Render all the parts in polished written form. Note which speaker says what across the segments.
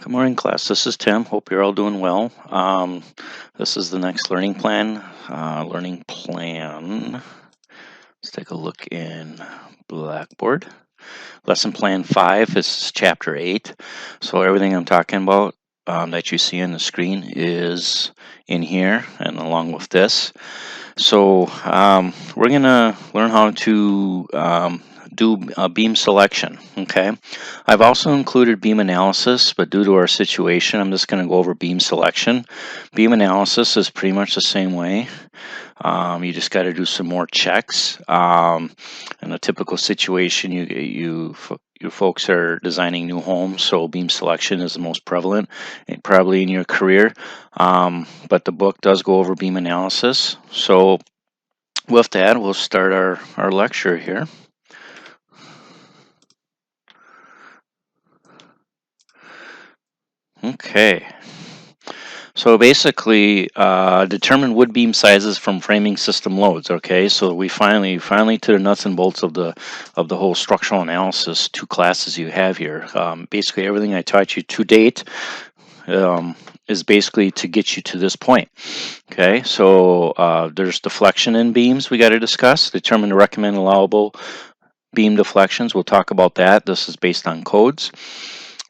Speaker 1: Good morning, class. This is Tim. Hope you're all doing well. This is the next learning plan. Let's take a look in Blackboard. Lesson Plan 5 is Chapter 8. So everything I'm talking about that you see on the screen is in here and along with this. So we're going to learn how to do a beam selection. Okay, I've also included beam analysis, but due to our situation, I'm just going to go over beam selection. Beam analysis is pretty much the same way. You just got to do some more checks. In a typical situation, you folks are designing new homes, so beam selection is the most prevalent, probably in your career. But the book does go over beam analysis. So with that, we'll start our lecture here. Okay. So basically, determine wood beam sizes from framing system loads. Okay, so we finally to the nuts and bolts of the whole structural analysis 2 classes you have here. Basically, everything I taught you to date is basically to get you to this point. Okay, so there's deflection in beams we got to discuss. Determine the recommended allowable beam deflections. We'll talk about that. This is based on codes.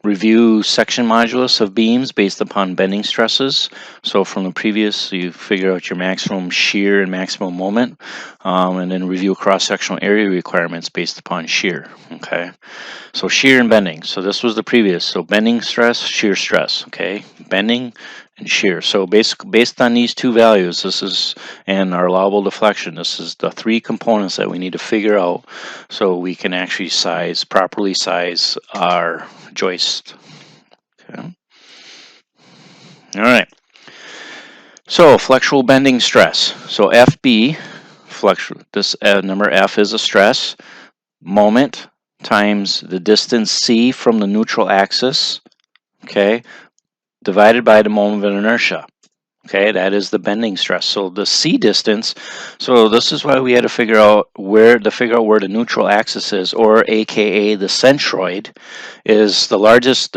Speaker 1: Review section modulus of beams based upon bending stresses. So from the previous, you figure out your maximum shear and maximum moment, and then review cross-sectional area requirements based upon shear. Okay, so shear and bending. So this was the previous. So bending stress, shear stress. Okay, bending and shear. So based on these 2 values, this is, and our allowable deflection, this is the 3 components that we need to figure out so we can actually properly size our joist. Okay. All right. So flexural bending stress. So FB, this number F is a stress, moment times the distance C from the neutral axis, okay, divided by the moment of inertia. Okay, that is the bending stress. So the C distance, so this is why we had to figure out where the neutral axis is, or AKA the centroid, is the largest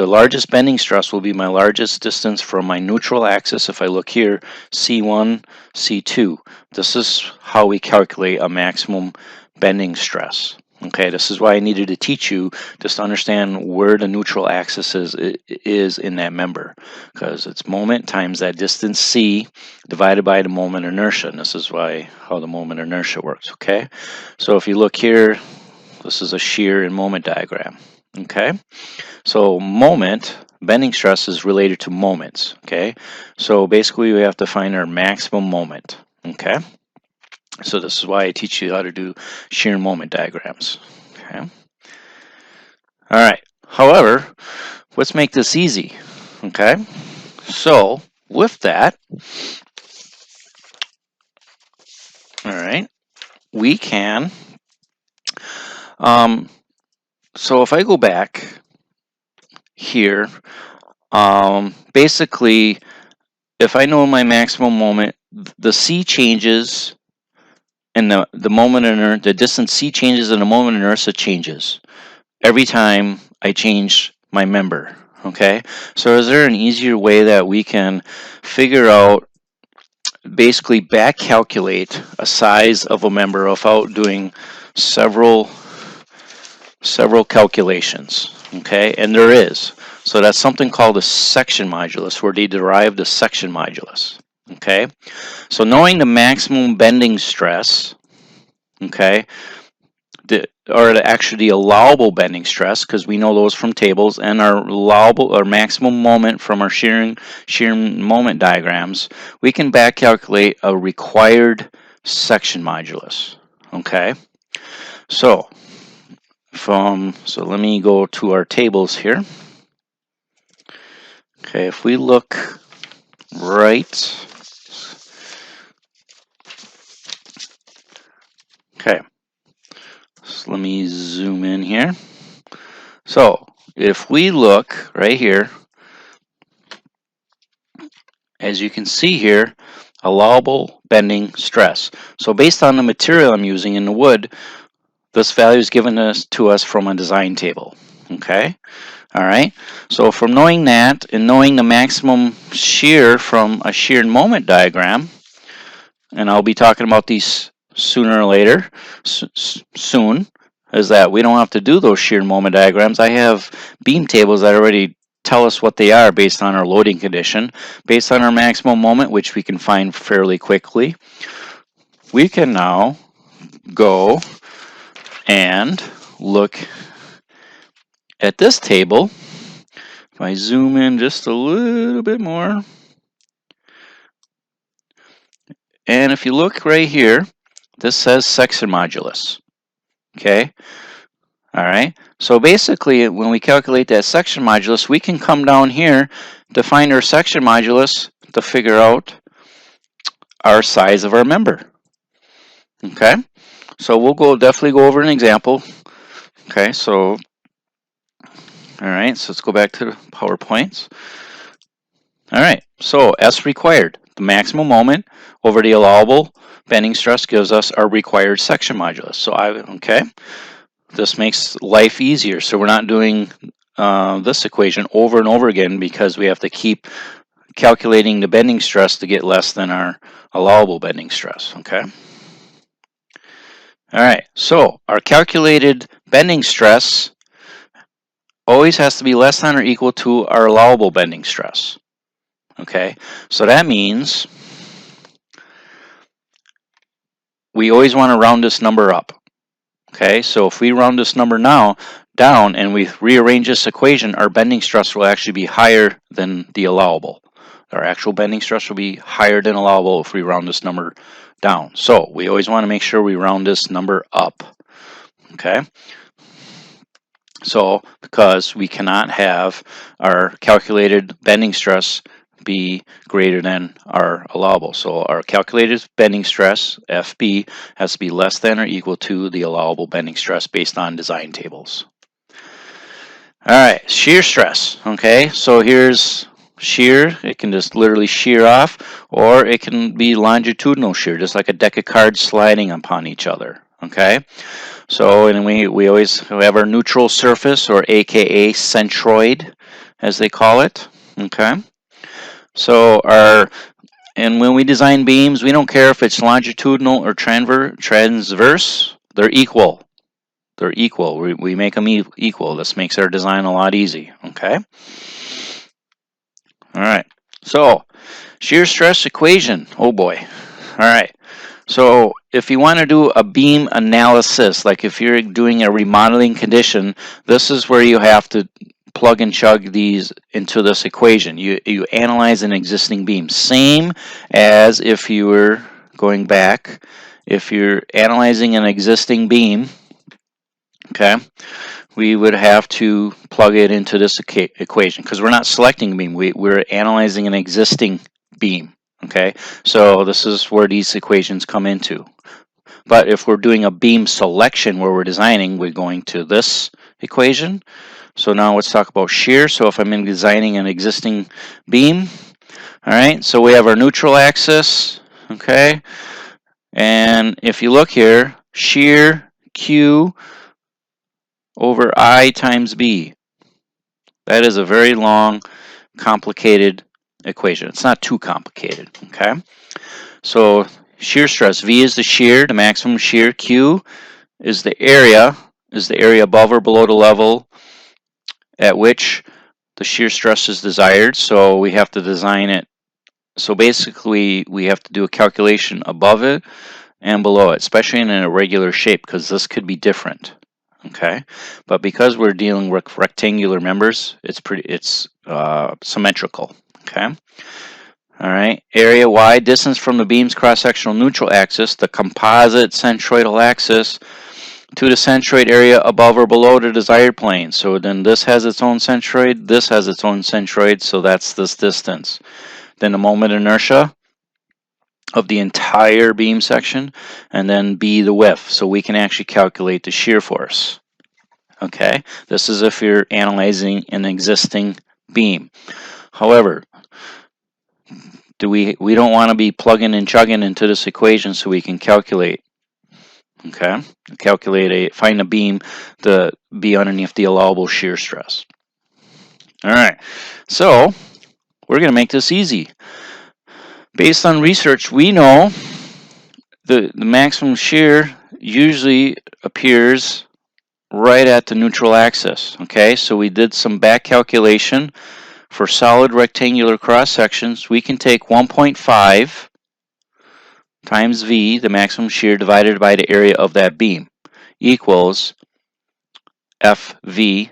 Speaker 1: bending stress will be my largest distance from my neutral axis. If I look here, C1, C2. This is how we calculate a maximum bending stress. Okay, this is why I needed to teach you just to understand where the neutral axis is in that member, because it's moment times that distance C divided by the moment inertia, and this is how the moment inertia works. Okay, so if you look here, this is a shear and moment diagram. Okay, so moment bending stress is related to moments. Okay, so basically we have to find our maximum moment. Okay. So this is why I teach you how to do shear and moment diagrams. Okay. All right. However, let's make this easy. Okay. So with that, all right, we can. So if I go back here, basically, if I know my maximum moment, the C changes. And the distance C changes and the moment inertia changes every time I change my member. Okay, so is there an easier way that we can figure out, basically back calculate a size of a member without doing several calculations? Okay, and there is. So that's something called a section modulus, where they derive the section modulus. Okay, so knowing the maximum bending stress, okay, actually the allowable bending stress, because we know those from tables, and our allowable or maximum moment from our shear moment diagrams, we can back calculate a required section modulus. Okay, so let me go to our tables here. Okay, if we look right, okay, so let me zoom in here. So if we look right here, as you can see here, allowable bending stress. So based on the material I'm using in the wood, this value is given to us from a design table. Okay, all right. So from knowing that and knowing the maximum shear from a shear moment diagram, and I'll be talking about these sooner or later, soon, is that we don't have to do those shear moment diagrams. I have beam tables that already tell us what they are based on our loading condition, based on our maximum moment, which we can find fairly quickly. We can now go and look at this table. If I zoom in just a little bit more, and if you look right here, this says section modulus. Okay, all right. So basically, when we calculate that section modulus, we can come down here to find our section modulus to figure out our size of our member. Okay, so we'll definitely go over an example. Okay, so all right, so let's go back to the PowerPoints. All right, so S required, the maximum moment over the allowable bending stress gives us our required section modulus. So this makes life easier. So we're not doing this equation over and over again because we have to keep calculating the bending stress to get less than our allowable bending stress. Okay. All right, so our calculated bending stress always has to be less than or equal to our allowable bending stress. Okay, so that means we always want to round this number up. Okay, so if we round this number now down and we rearrange this equation, our bending stress will actually be higher than the allowable. Our actual bending stress will be higher than allowable if we round this number down. So we always want to make sure we round this number up. Okay, so because we cannot have our calculated bending stress be greater than our allowable. So our calculated bending stress, FB, has to be less than or equal to the allowable bending stress based on design tables. All right, shear stress. Okay, so here's shear. It can just literally shear off, or it can be longitudinal shear, just like a deck of cards sliding upon each other. Okay, so and we always have our neutral surface, or AKA centroid, as they call it. Okay, so and when we design beams, we don't care if it's longitudinal or transverse. They're equal. They're equal. We make them equal. This makes our design a lot easy. Okay. All right. So shear stress equation. Oh boy. All right. So if you want to do a beam analysis, like if you're doing a remodeling condition, this is where you have to plug and chug these into this equation. You analyze an existing beam. Same as if you were going back, if you're analyzing an existing beam, okay, we would have to plug it into this equation because we're not selecting a beam. We're analyzing an existing beam. Okay, so this is where these equations come into. But if we're doing a beam selection where we're designing, we're going to this equation. So now let's talk about shear. So if I'm designing an existing beam, all right, so we have our neutral axis, okay, and if you look here, shear Q over I times B. That is a very long, complicated equation. It's not too complicated, okay? So shear stress, V is the shear, the maximum shear. Q is the area above or below the level at which the shear stress is desired. So we have to design it. So basically, we have to do a calculation above it and below it, especially in an irregular shape, because this could be different. Okay, but because we're dealing with rectangular members, it's symmetrical. Okay. All right. Area Y, distance from the beam's cross-sectional neutral axis, the composite centroidal axis, to the centroid area above or below the desired plane. So then this has its own centroid, this has its own centroid, so that's this distance. Then the moment inertia of the entire beam section, and then B, the width, so we can actually calculate the shear force. Okay, this is if you're analyzing an existing beam. However, we don't want to be plugging and chugging into this equation so we can calculate. Okay, find a beam to be underneath the allowable shear stress. All right, so we're going to make this easy. Based on research, we know the maximum shear usually appears right at the neutral axis. Okay, so we did some back calculation for solid rectangular cross sections. We can take 1.5 times V, the maximum shear, divided by the area of that beam, equals FV,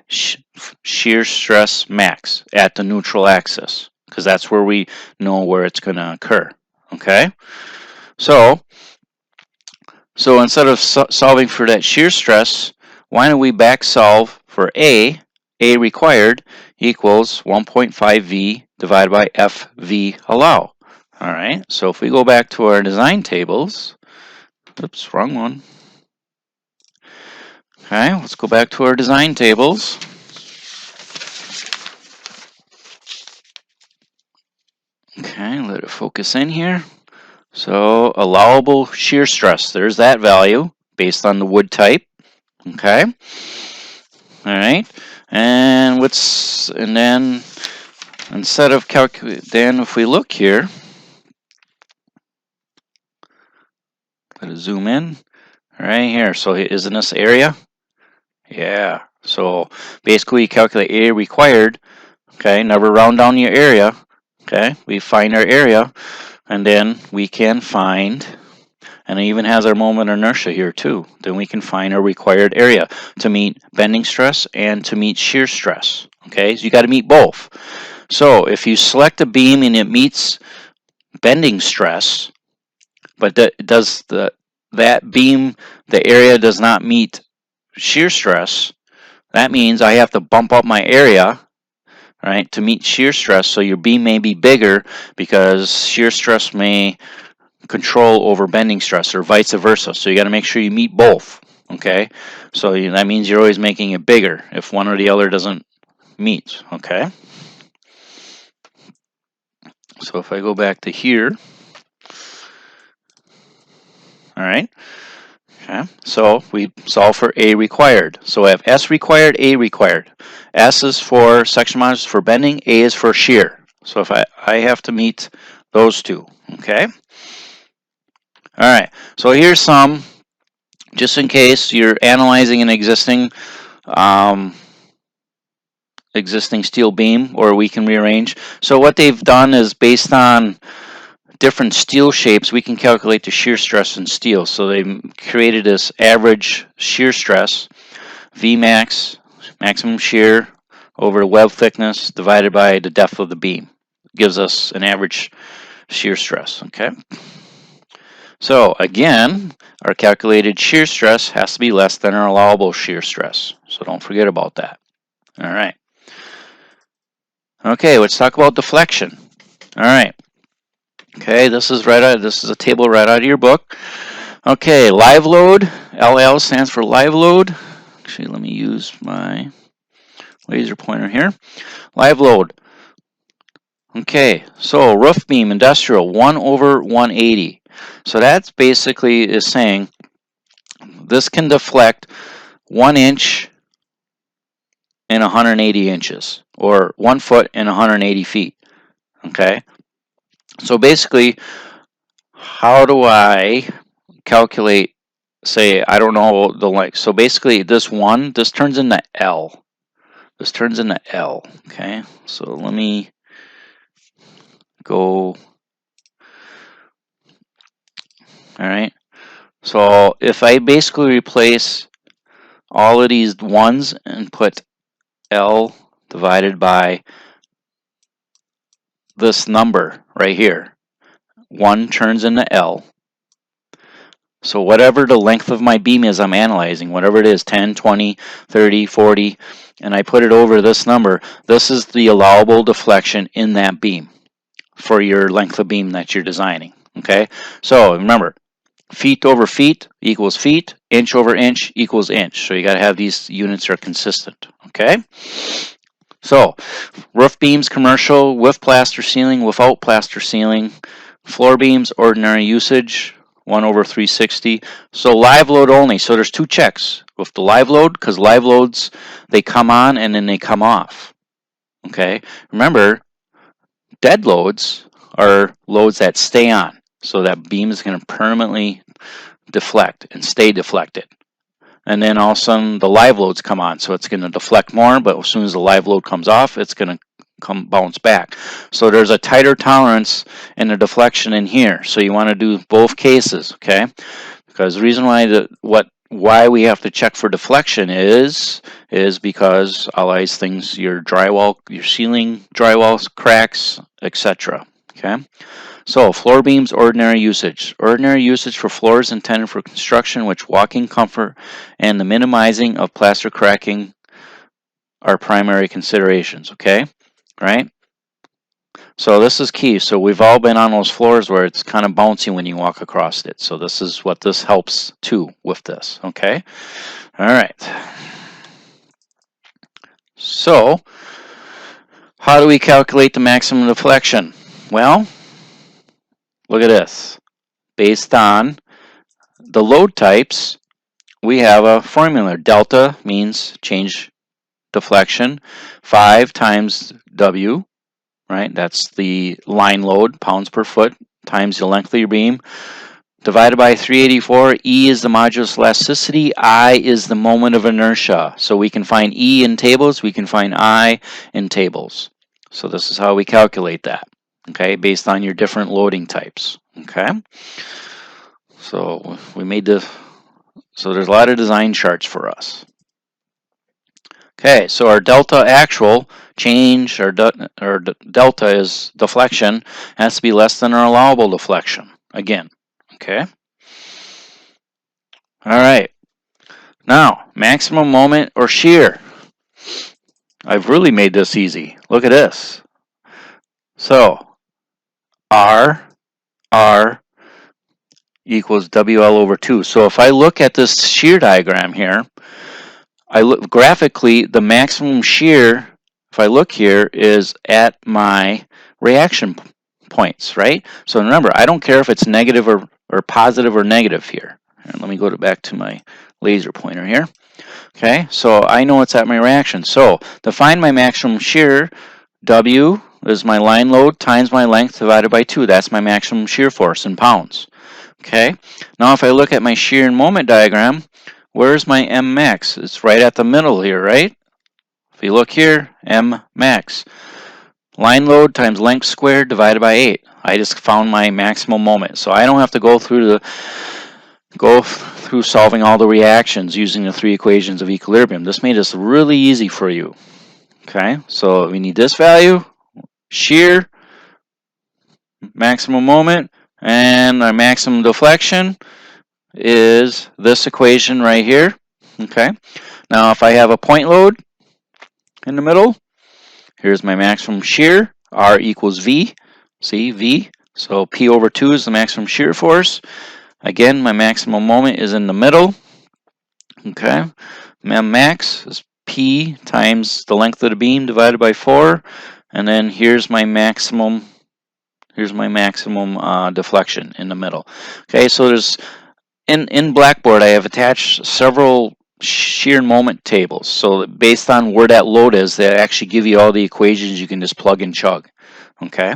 Speaker 1: shear stress max, at the neutral axis, because that's where we know where it's going to occur. Okay, so instead of solving for that shear stress, why don't we back solve for A required equals 1.5 V divided by FV allow. All right, so if we go back to our design tables, oops, wrong one. Okay, let's go back to our design tables. Okay, let it focus in here. So allowable shear stress, there's that value based on the wood type. Okay. All right. And then instead of then if we look here, let it zoom in right here. So isn't this area? Yeah. So basically calculate A required. Okay, never round down your area. Okay, we find our area, and then we can find, and it even has our moment of inertia here too. Then we can find our required area to meet bending stress and to meet shear stress. Okay, so you got to meet both. So if you select a beam and it meets bending stress, but that beam, the area does not meet shear stress, that means I have to bump up my area, right, to meet shear stress. So your beam may be bigger because shear stress may control over bending stress, or vice versa. So you got to make sure you meet both. Okay, so that means you're always making it bigger if one or the other doesn't meet. Okay, so if I go back to here, all right. Okay, so we solve for A required. So I have S required, A required. S is for section modulus for bending, A is for shear. So if I have to meet those two. Okay. All right. So here's some, just in case you're analyzing an existing steel beam, or we can rearrange. So what they've done is, based on different steel shapes, we can calculate the shear stress in steel. So they created this average shear stress, Vmax, maximum shear, over the web thickness divided by the depth of the beam. Gives us an average shear stress. Okay. So again, our calculated shear stress has to be less than our allowable shear stress. So don't forget about that. All right. Okay, let's talk about deflection. All right. Okay, this is a table right out of your book. Okay, live load. LL stands for live load. Actually, let me use my laser pointer here. Live load. Okay, so roof beam industrial 1/180. So that's basically is saying this can deflect 1 inch in 180 inches, or 1 foot in 180 feet. Okay, so basically, how do I calculate, say, I don't know the length. So basically this turns into L. This turns into L. Okay, so let me go. All right, so if I basically replace all of these ones and put L divided by this number right here, 1 turns into L. So whatever the length of my beam is I'm analyzing, whatever it is, 10, 20, 30, 40, and I put it over this number, this is the allowable deflection in that beam for your length of beam that you're designing. Okay, so remember, feet over feet equals feet, inch over inch equals inch. So you got to have these units are consistent. Okay, so roof beams, commercial, with plaster ceiling, without plaster ceiling, floor beams, ordinary usage, 1 over 360. So live load only. So there's two checks with the live load, because live loads, they come on and then they come off. Okay, remember, dead loads are loads that stay on. So that beam is going to permanently deflect and stay deflected. And then all of a sudden the live loads come on, so it's going to deflect more, but as soon as the live load comes off, it's going to bounce back. So there's a tighter tolerance in the deflection in here. So you want to do both cases, okay? Because the reason why we have to check for deflection is because all these things, your drywall, your ceiling drywall cracks, etc. Okay. So, floor beams, ordinary usage. Ordinary usage for floors intended for construction, which walking comfort and the minimizing of plaster cracking are primary considerations, okay? Right? So this is key. So we've all been on those floors where it's kind of bouncy when you walk across it. So this is what this helps too with this, okay? All right. So, how do we calculate the maximum deflection? Well, look at this. Based on the load types, we have a formula. Delta means change deflection. 5 times W, right? That's the line load, pounds per foot, times the length of your beam, divided by 384. E is the modulus elasticity. I is the moment of inertia. So we can find E in tables. We can find I in tables. So this is how we calculate that, okay, based on your different loading types, okay? So we made this. So there's a lot of design charts for us. Okay, so our delta actual change, or delta is deflection, has to be less than our allowable deflection, again, okay? All right, now, maximum moment or shear. I've really made this easy. Look at this. So, R equals WL over 2. So if I look at this shear diagram here, I look graphically, the maximum shear, if I look here, is at my reaction points, right? So remember, I don't care if it's negative or positive or negative here. And let me go back to my laser pointer here. Okay, so I know it's at my reaction. So to find my maximum shear, W is my line load times my length divided by 2. That's my maximum shear force in pounds. Okay, now if I look at my shear and moment diagram, where's my M max? It's right at the middle here, right? If you look here, M max. Line load times length squared divided by 8. I just found my maximum moment. So I don't have to go through solving all the reactions using the 3 equations of equilibrium. This made this really easy for you. Okay, so we need this value, shear, maximum moment, and our maximum deflection is this equation right here. Okay, now if I have a point load in the middle, here's my maximum shear, R equals V. See, V. So P over 2 is the maximum shear force. Again, my maximum moment is in the middle. Okay, M max is P times the length of the beam divided by 4. And then here's my maximum deflection in the middle. Okay, so there's in Blackboard I have attached several shear moment tables. So based on where that load is, they actually give you all the equations you can just plug and chug. Okay.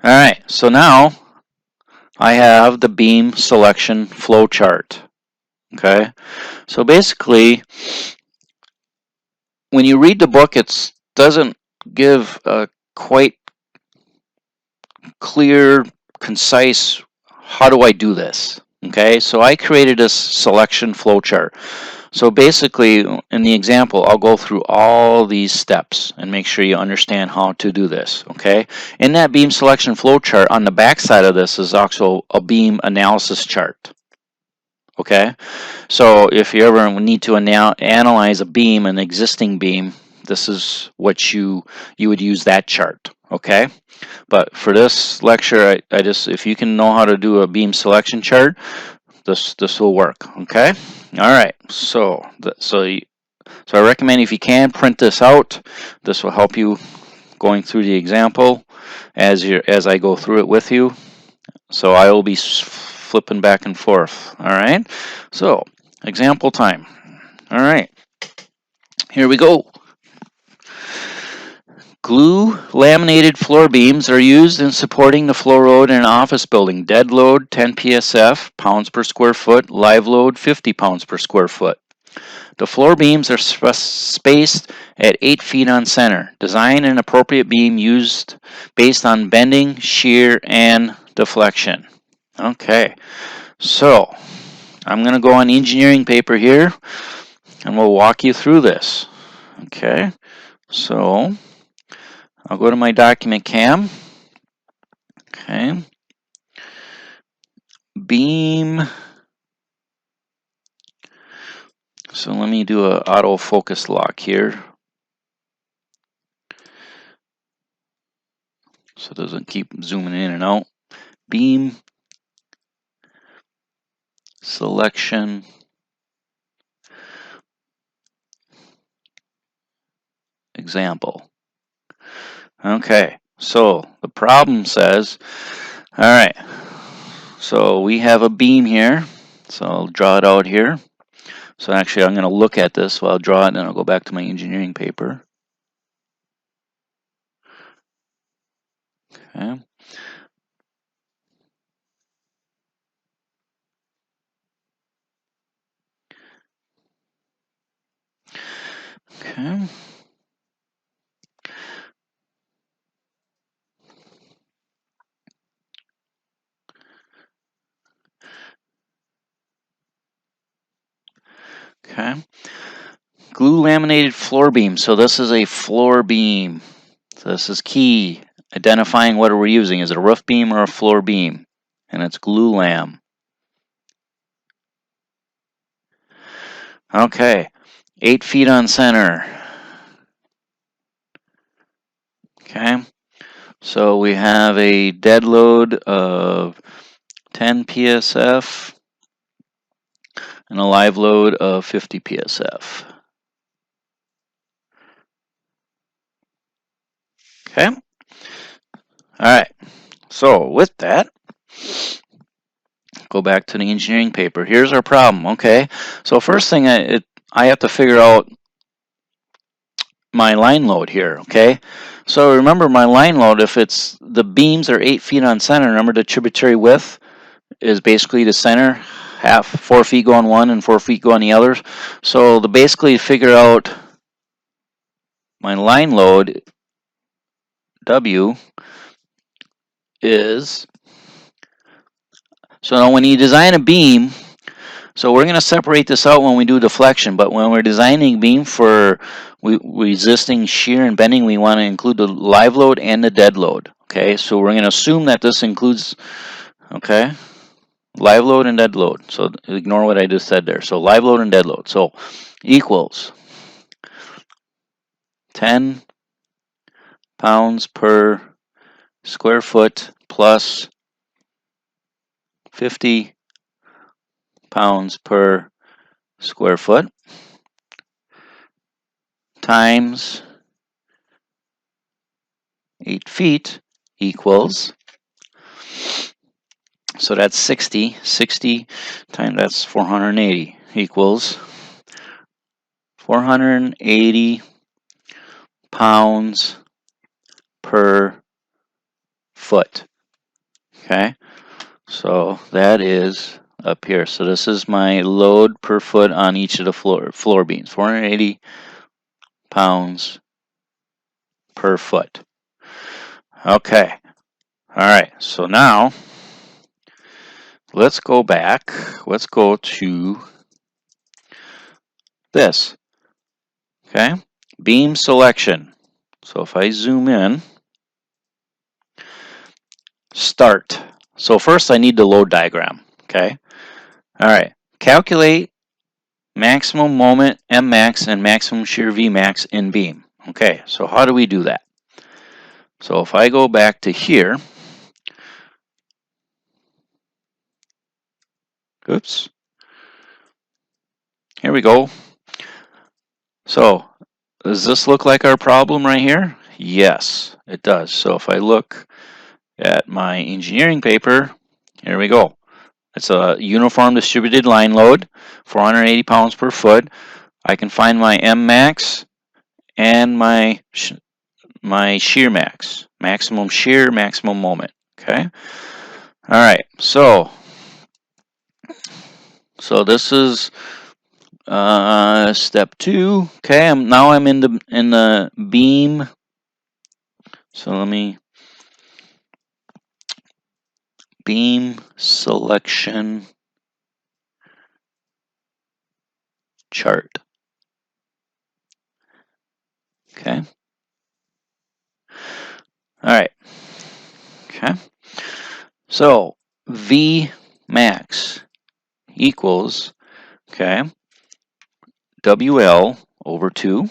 Speaker 1: All right, so now I have the beam selection flow chart. Okay, so basically, when you read the book, it doesn't give a quite clear, concise, how do I do this? Okay, so I created this selection flow chart. So basically, in the example, I'll go through all these steps and make sure you understand how to do this, okay? In that beam selection flow chart, on the back side of this is also a beam analysis chart, okay? So if you ever need to analyze a beam, an existing beam, this is what you would use that chart, okay? But for this lecture, I just, if you can know how to do a beam selection chart, this will work, okay? All right, so I recommend, if you can, print this out. This will help you going through the example. as I go through it with you. So I will be flipping back and forth. All right. So example time. All right. Here we go. Glue laminated floor beams are used in supporting the floor load in an office building. Dead load 10 psf, pounds per square foot. Live load 50 pounds per square foot. The floor beams are spaced at 8 feet on center. Design an appropriate beam used based on bending, shear, and deflection. Okay, so I'm going to go on engineering paper here, and we'll walk you through this. Okay, so I'll go to my document cam. Okay, beam. So let me do an autofocus lock here, so it doesn't keep zooming in and out. Beam selection. Example. Okay, so the problem says, all right, so we have a beam here. So I'll draw it out here. So actually I'm going to look at this, so I'll draw it and then I'll go back to my engineering paper. Okay. Okay. Okay. Glue laminated floor beam. So this is a floor beam. So this is key. Identifying what we're using. Is it a roof beam or a floor beam? And it's glue lam. Okay. 8 feet on center. Okay. So we have a dead load of 10 psf and a live load of 50 psf. Okay. All right. So with that, go back to the engineering paper. Here's our problem. Okay. So first thing I have to figure out my line load here. Okay. So remember my line load, if it's the beams are 8 feet on center, remember the tributary width is basically the center, half 4 feet go on one and 4 feet go on the other. So to basically figure out my line load, W, is, so now when you design a beam, so we're going to separate this out when we do deflection, but when we're designing beam for resisting shear and bending, we want to include the live load and the dead load. Okay, so we're going to assume that this includes, okay, live load and dead load. So ignore what I just said there. So live load and dead load. So equals 10 pounds per square foot plus 50 pounds per square foot times 8 feet equals, so that's 60 times, that's 480, equals 480 pounds per foot. Okay, so that is up here. So this is my load per foot on each of the floor beams, 480 pounds per foot. Okay, all right, so now let's go back. Let's go to this. Okay, beam selection. So if I zoom in, start. So first I need the load diagram. Okay, all right, calculate maximum moment M max and maximum shear V max in beam. Okay, so how do we do that? So if I go back to here, oops, here we go. So does this look like our problem right here? Yes, it does. So if I look at my engineering paper, here we go. It's a uniform distributed line load, 480 pounds per foot. I can find my M max and my shear max, maximum shear, maximum moment. Okay. All right. So this is step 2. Okay. I'm in the beam. So let me beam selection chart. Okay. All right. Okay. So V max equals, okay, WL over 2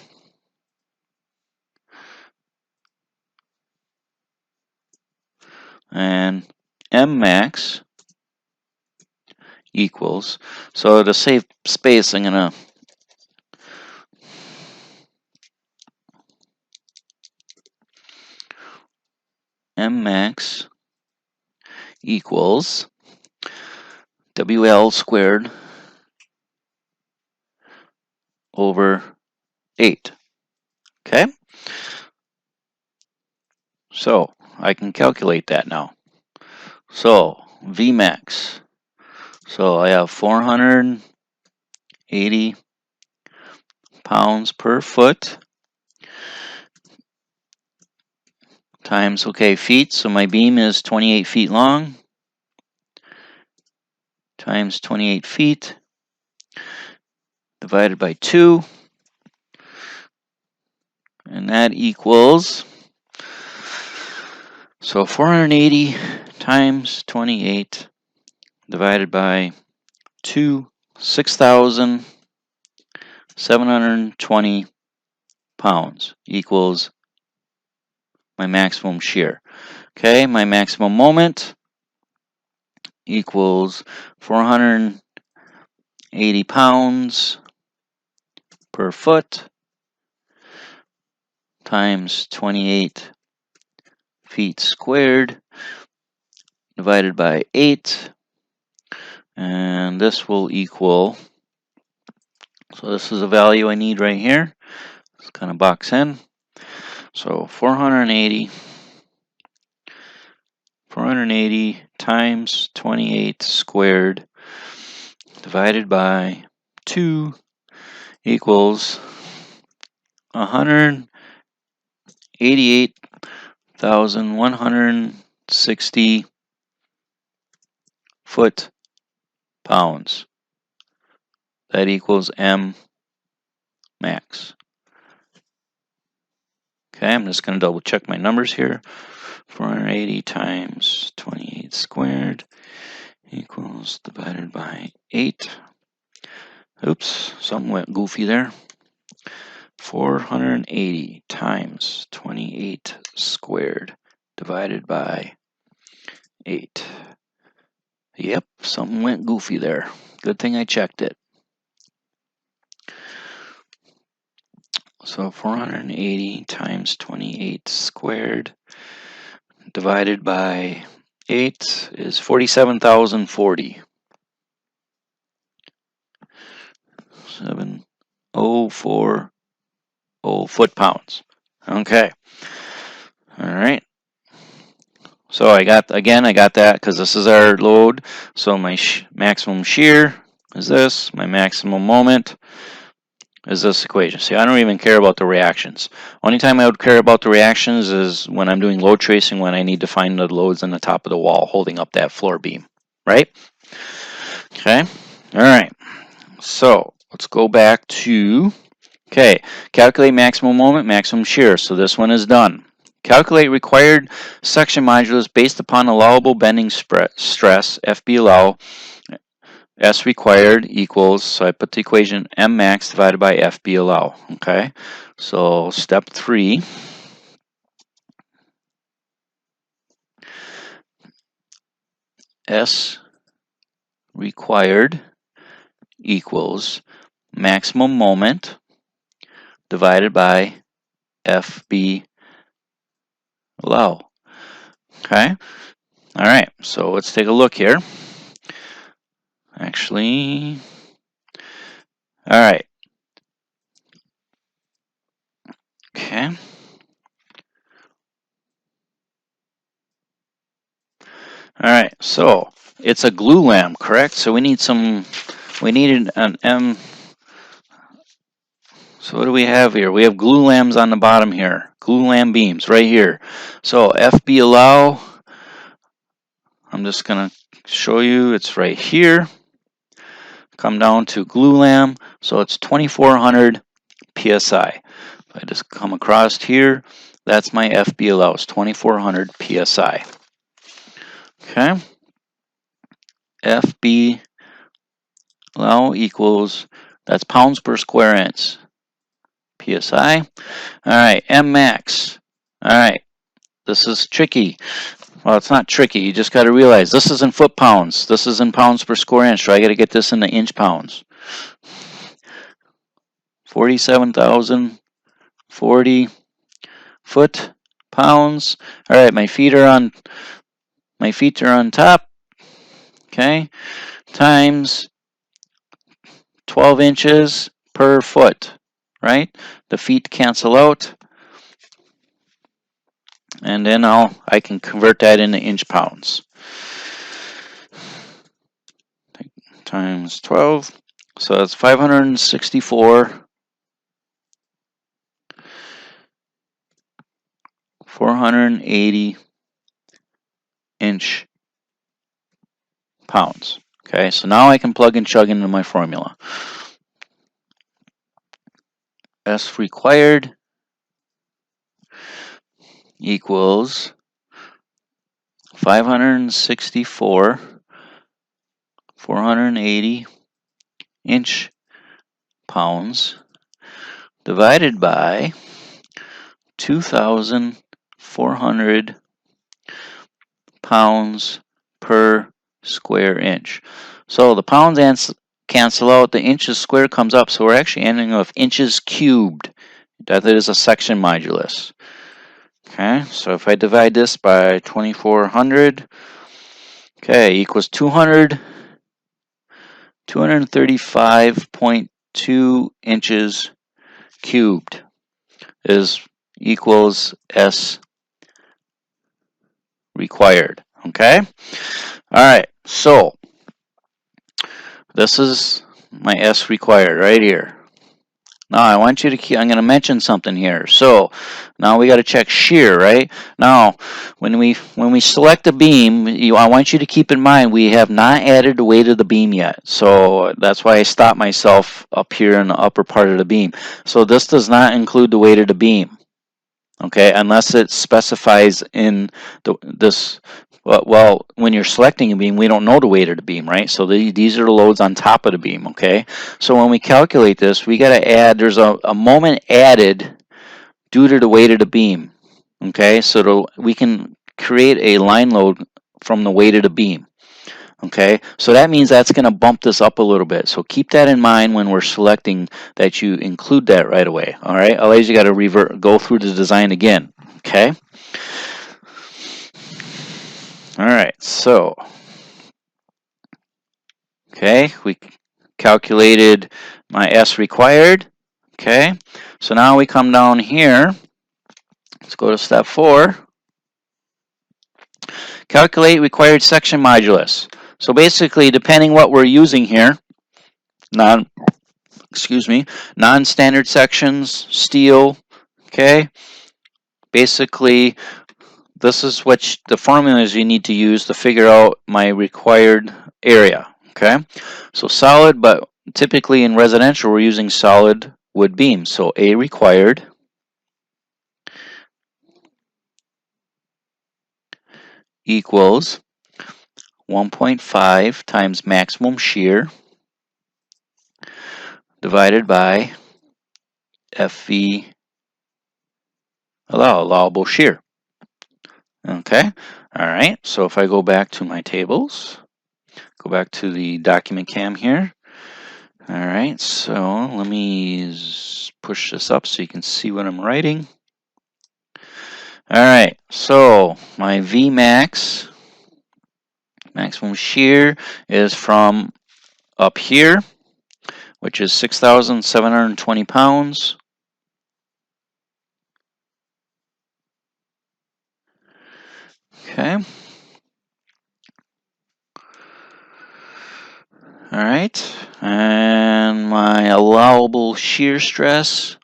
Speaker 1: and M max equals, so to save space, I'm going to M max equals WL squared over 8. Okay? So I can calculate that now. So Vmax. So I have 480 pounds per foot times, okay, feet. So my beam is 28 feet long times 28 feet divided by 2. And that equals, so 480 times 28 divided by 2, 6,720 pounds equals my maximum shear. Okay, my maximum moment equals 480 pounds per foot times 28 feet squared divided by 8. And this will equal, so this is a value I need right here. Let's kind of box in. So 480 times 28 squared divided by 2 equals 188,160 foot pounds. That equals M max. Okay, I'm just going to double check my numbers here. 480 times 28 squared equals divided by 8. Oops, something went goofy there. 480 times 28 squared divided by 8. Yep, something went goofy there. Good thing I checked it. So 480 times 28 squared divided by 8 is 47,040. 7,040 foot-pounds. Okay. All right. So I got that because this is our load. So my maximum shear is this. My maximum moment is this equation. See, I don't even care about the reactions. Only time I would care about the reactions is when I'm doing load tracing, when I need to find the loads on the top of the wall holding up that floor beam, right? Okay. All right. So let's go back to, okay, calculate maximum moment, maximum shear. So this one is done. Calculate required section modulus based upon allowable bending stress, FB allow, S required equals, so I put the equation M max divided by FB allow. Okay, so step 3. S required equals maximum moment divided by FB allow. Okay. All right. So let's take a look here. Actually, all right. Okay. All right. So it's a glue lamp, correct? So we needed an M. So what do we have here? We have glue lambs on the bottom here. Glue lamb beams right here. So FB allow, I'm just going to show you, it's right here. Come down to glue lamb, so it's 2400 PSI. If I just come across here, that's my FB allow, it's 2400 PSI. Okay. FB allow equals, that's pounds per square inch. PSI. All right, M max. All right, this is tricky. Well, it's not tricky. You just got to realize this is in foot pounds. This is in pounds per square inch. So I got to get this into inch pounds. 47,040 foot pounds. All right, my feet are on top. Okay, times 12 inches per foot. Right, the feet cancel out, and then I can convert that into inch pounds. Times 12, so that's 564 480 inch pounds. Okay, so now I can plug and chug into my formula. S required equals 564 480 inch pounds divided by 2,400 pounds per square inch. So the pounds cancel out, the inches squared comes up, so we're actually ending with inches cubed. That is a section modulus. Okay, so if I divide this by 2,400, okay, equals 235.2 inches cubed equals S required. Okay, all right, so this is my S required right here. Now I want you to I'm going to mention something here. So now we got to check shear, right? Now when we select a beam, I want you to keep in mind we have not added the weight of the beam yet. So that's why I stopped myself up here in the upper part of the beam. So this does not include the weight of the beam. Okay, unless it specifies in this. Well, when you're selecting a beam, we don't know the weight of the beam, right? So these are the loads on top of the beam, okay? So when we calculate this, we got to add, there's a moment added due to the weight of the beam, okay? So we can create a line load from the weight of the beam, okay? So that means that's going to bump this up a little bit. So keep that in mind when we're selecting that you include that right away, all right? Otherwise, you got to go through the design again, okay? All right, so, okay, we calculated my S required, okay? So now we come down here, let's go to step 4, calculate required section modulus. So basically, depending what we're using here, non-standard sections, steel, okay? Basically, this is what the formulas you need to use to figure out my required area, okay? So solid, but typically in residential we're using solid wood beams. So A required equals 1.5 times maximum shear divided by FV allowable shear. Okay, all right, so if I go back to my tables, go back to the document cam here. All right, so let me push this up so you can see what I'm writing. Alright, so my Vmax, maximum shear, is from up here, which is 6,720 pounds. Okay. Alright, and my allowable shear stress,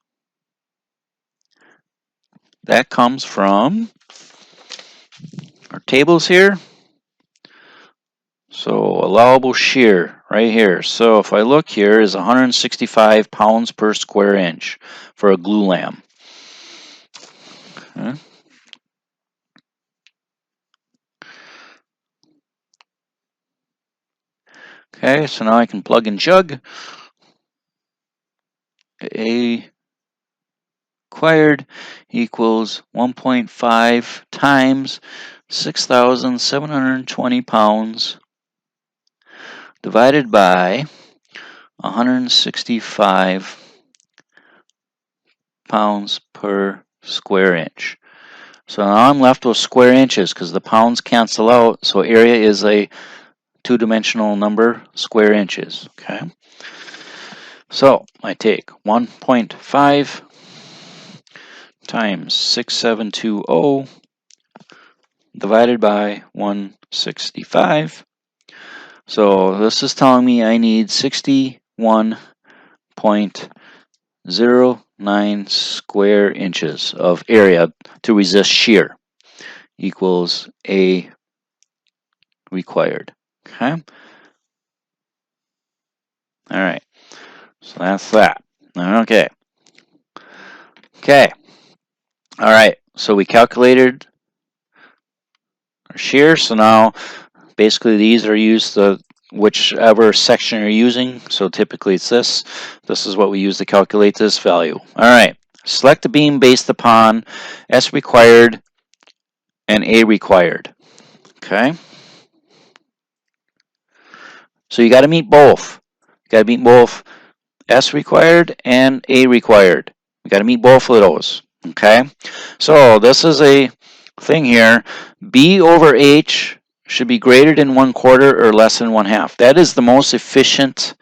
Speaker 1: that comes from our tables here. So allowable shear right here. So if I look here is 165 pounds per square inch for a glue lam. Okay. Okay, so now I can plug and chug. A required equals 1.5 times 6,720 pounds divided by 165 pounds per square inch. So now I'm left with square inches because the pounds cancel out. So area is a two-dimensional number, square inches. Okay. So I take 1.5 times 6,720 divided by 165. So this is telling me I need 61.09 square inches of area to resist shear, equals A required. Okay. All right. So that's that. Okay. Okay. All right. So we calculated our shear. So now basically these are used to whichever section you're using. So typically it's this. This is what we use to calculate this value. All right. Select the beam based upon S required and A required. Okay. So you got to meet both. You got to meet both S required and A required. We got to meet both of those. Okay. So this is a thing here. B over H should be greater than 1/4 or less than 1/2. That is the most efficient.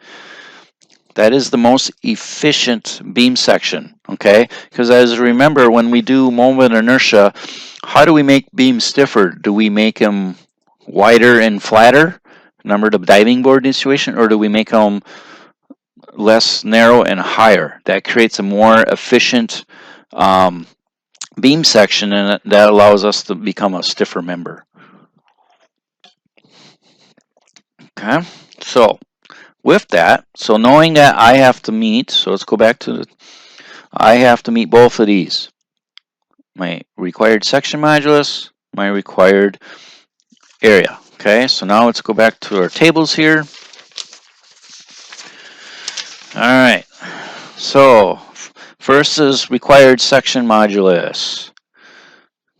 Speaker 1: That is the most efficient beam section. Okay. Because as remember, when we do moment inertia, how do we make beams stiffer? Do we make them wider and flatter? Remember the diving board situation, or do we make them less narrow and higher? That creates a more efficient beam section, and that allows us to become a stiffer member. Okay, so with that, so knowing that I have to meet, so let's go back to I have to meet both of these. My required section modulus, my required area. Okay, so now let's go back to our tables here. All right, so first is required section modulus.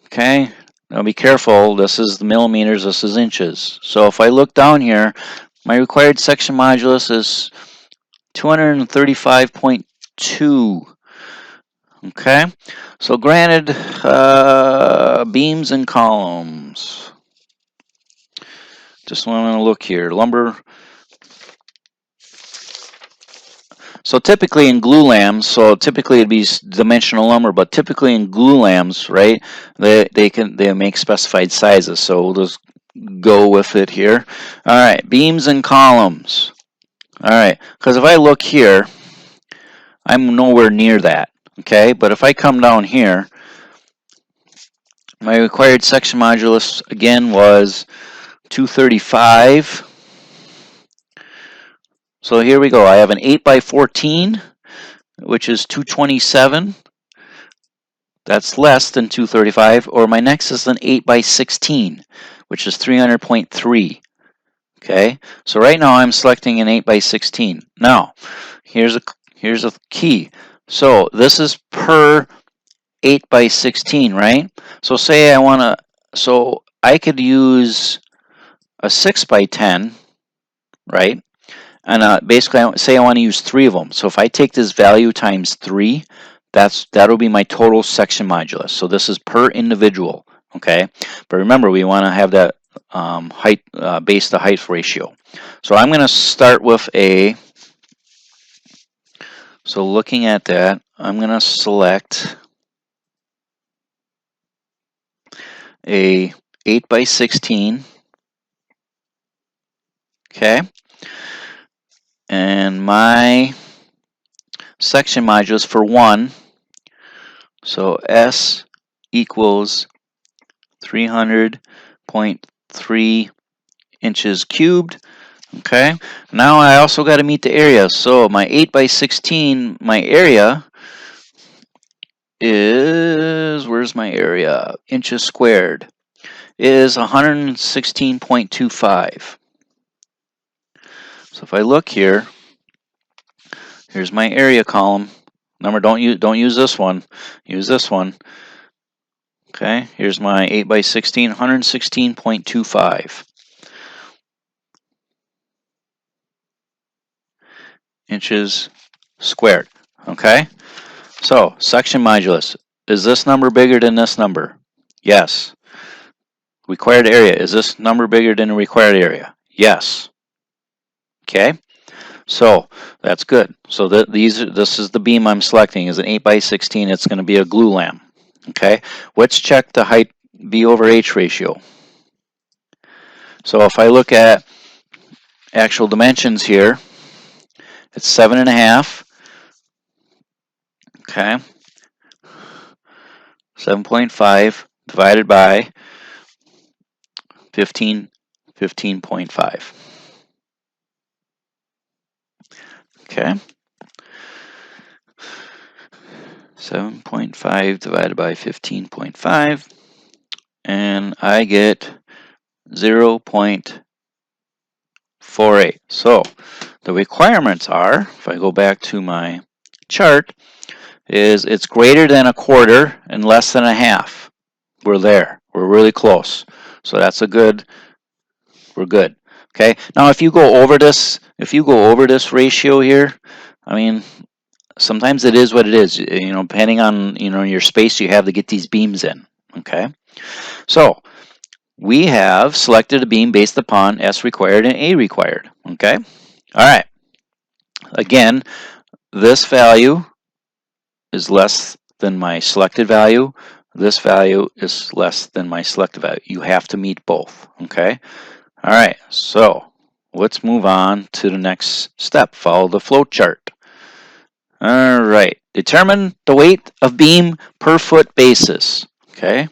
Speaker 1: Okay, now be careful, this is the millimeters, this is inches. So if I look down here, my required section modulus is 235.2. Okay, so granted, beams and columns. Just want to look here, lumber. So typically in glue lams, so typically it'd be dimensional lumber, but typically in glue lams, right, they make specified sizes. So we'll just go with it here. All right, beams and columns. All right, because if I look here, I'm nowhere near that. Okay, but if I come down here, my required section modulus again was 235. So here we go. I have an 8x14, which is 227. That's less than 235. Or my next is an 8x16, which is 300.3. Okay, so right now I'm selecting an 8x16. Now, here's a key. So this is per 8x16, right? So say I want to, so I could use a 6x10, right? And basically, say I want to use 3 of them. So if I take this value times 3, that'll be my total section modulus. So this is per individual, okay? But remember, we want to have that height base to height ratio. So I'm going to start with so looking at that, I'm going to select a 8 by 16, okay? And my section modulus for 1, so S equals 300.3 inches cubed. Okay, now I also got to meet the area. So my 8 by 16, my area is, where's my area? Inches squared is 116.25. So if I look here, here's my area column. Remember, don't use this one. Use this one. Okay, here's my 8 by 16, 116.25 inches squared. Okay, so section modulus. Is this number bigger than this number? Yes. Required area. Is this number bigger than the required area? Yes. Okay, so that's good. So this is the beam I'm selecting. Is an 8 by 16. It's going to be a glue lamp. Okay, let's check the height B over H ratio. So if I look at actual dimensions here, it's 7.5. Okay, 7.5 divided by 15.5. Okay, 7.5 divided by 15.5, and I get 0.48. So the requirements are, if I go back to my chart, is it's greater than a quarter and less than a half. We're there. We're really close. So that's a good, we're good. Okay. Now if you go over this ratio here, I mean, sometimes it is what it is, you know, depending on, you know, your space you have to get these beams in. Okay. So we have selected a beam based upon S required and A required. Okay. All right. Again, this value is less than my selected value. This value is less than my selected value. You have to meet both. Okay. All right. So let's move on to the next step. Follow the flow chart. All right. Determine the weight of beam per foot basis. Okay.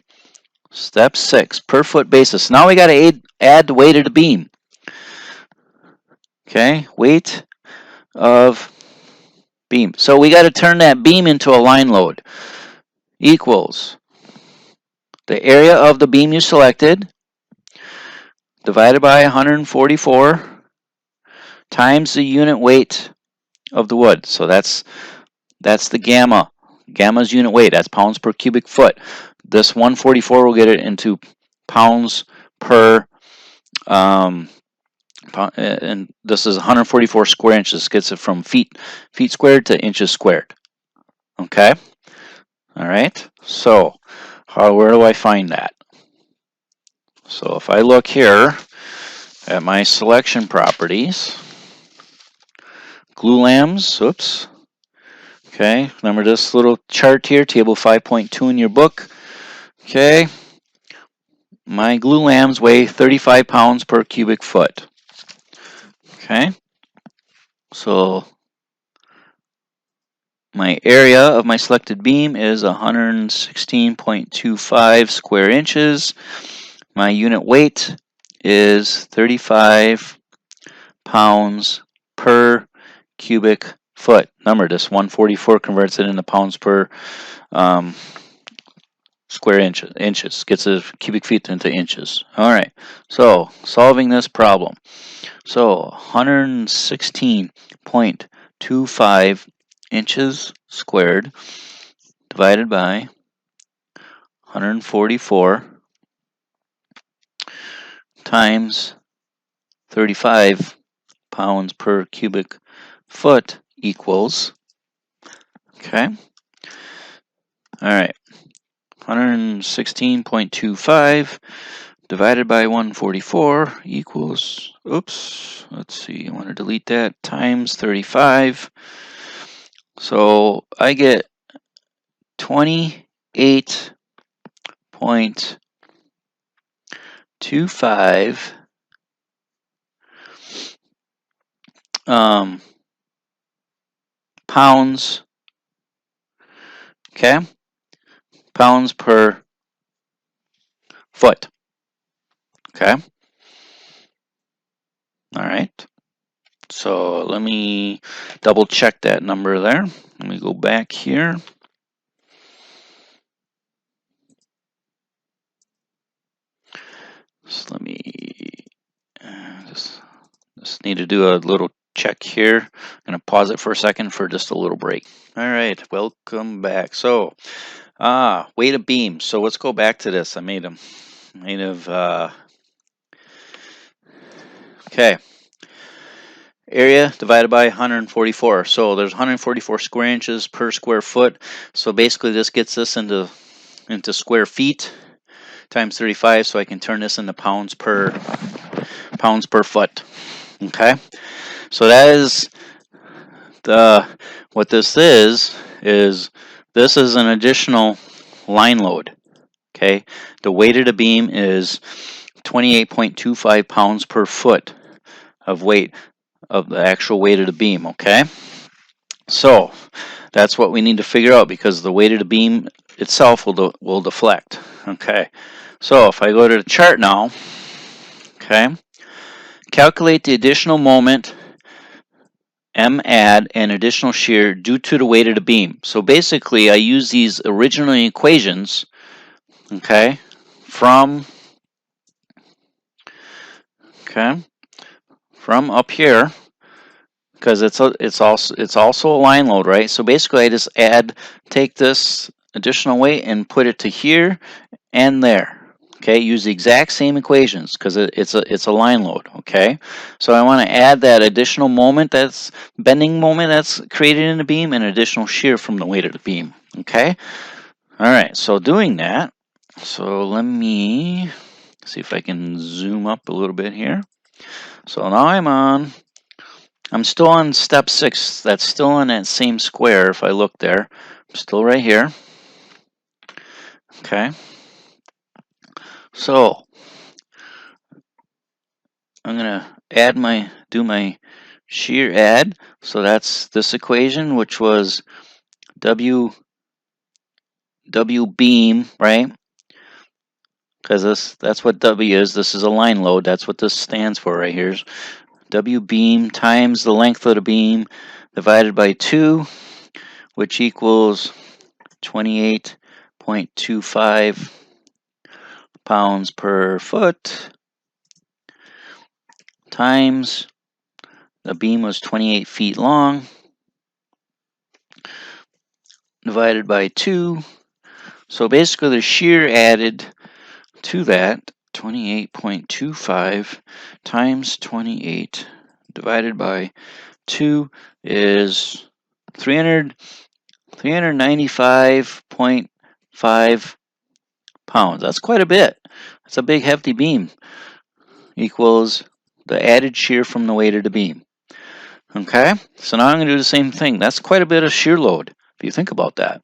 Speaker 1: Step 6, per foot basis. Now we got to add the weight of the beam. Okay. Weight of beam. So we got to turn that beam into a line load. Equals the area of the beam you selected divided by 144 times the unit weight of the wood. So that's the gamma. Gamma's unit weight. That's pounds per cubic foot. This 144 will get it into pounds per, and this is 144 square inches. Gets it from feet squared to inches squared. Okay. All right. So where do I find that? So if I look here at my selection properties, glue lambs, oops. Okay, remember this little chart here, table 5.2 in your book. Okay, my glue lambs weigh 35 pounds per cubic foot. Okay, so my area of my selected beam is 116.25 square inches. My unit weight is 35 pounds per cubic foot. Remember, this 144 converts it into pounds per square inches. Gets a cubic feet into inches. All right, so solving this problem. So 116.25 inches squared divided by 144 times 35 pounds per cubic foot equals, okay, All right, 116.25 divided by 144 equals, oops, let's see, I want to delete that, times 35. So I get 28.25 pounds, okay, pounds per foot, okay. All right, so let me double check that number there. Let me go back here. So let me just need to do a little check here. I'm going to pause it for a second for just a little break. All right, welcome back. So, weight of beam. So let's go back to this. I made them. Okay. Area divided by 144. So there's 144 square inches per square foot. So basically this gets us into square feet times 35. So I can turn this into pounds per foot. Okay. So that is what this is this is an additional line load. Okay. The weight of the beam is 28.25 pounds per foot of weight of the actual weight of the beam. Okay. So that's what we need to figure out because the weight of the beam itself will deflect. Okay. So if I go to the chart now, okay, calculate the additional moment M add and additional shear due to the weight of the beam. So basically I use these original equations, okay, from up here because it's also a line load, right? So basically I just take this additional weight and put it to here and there. Okay, use the exact same equations because it's a line load. Okay, so I want to add that additional moment, that's bending moment that's created in the beam, and additional shear from the weight of the beam. Okay, all right. So doing that, so let me see if I can zoom up a little bit here. So now I'm still on step 6. That's still on that same square. If I look there, I'm still right here. Okay, so I'm gonna do my shear add. So that's this equation, which was W beam, right? Because that's what W is. This is a line load. That's what this stands for right here. W beam times the length of the beam divided by 2, which equals 28.25 pounds per foot times the beam was 28 feet long divided by 2. So basically the shear added to that 28.25 times 28 divided by 2 is 395.5 pounds. That's quite a bit. That's a big hefty beam. Equals the added shear from the weight of the beam. Okay, so now I'm going to do the same thing. That's quite a bit of shear load if you think about that.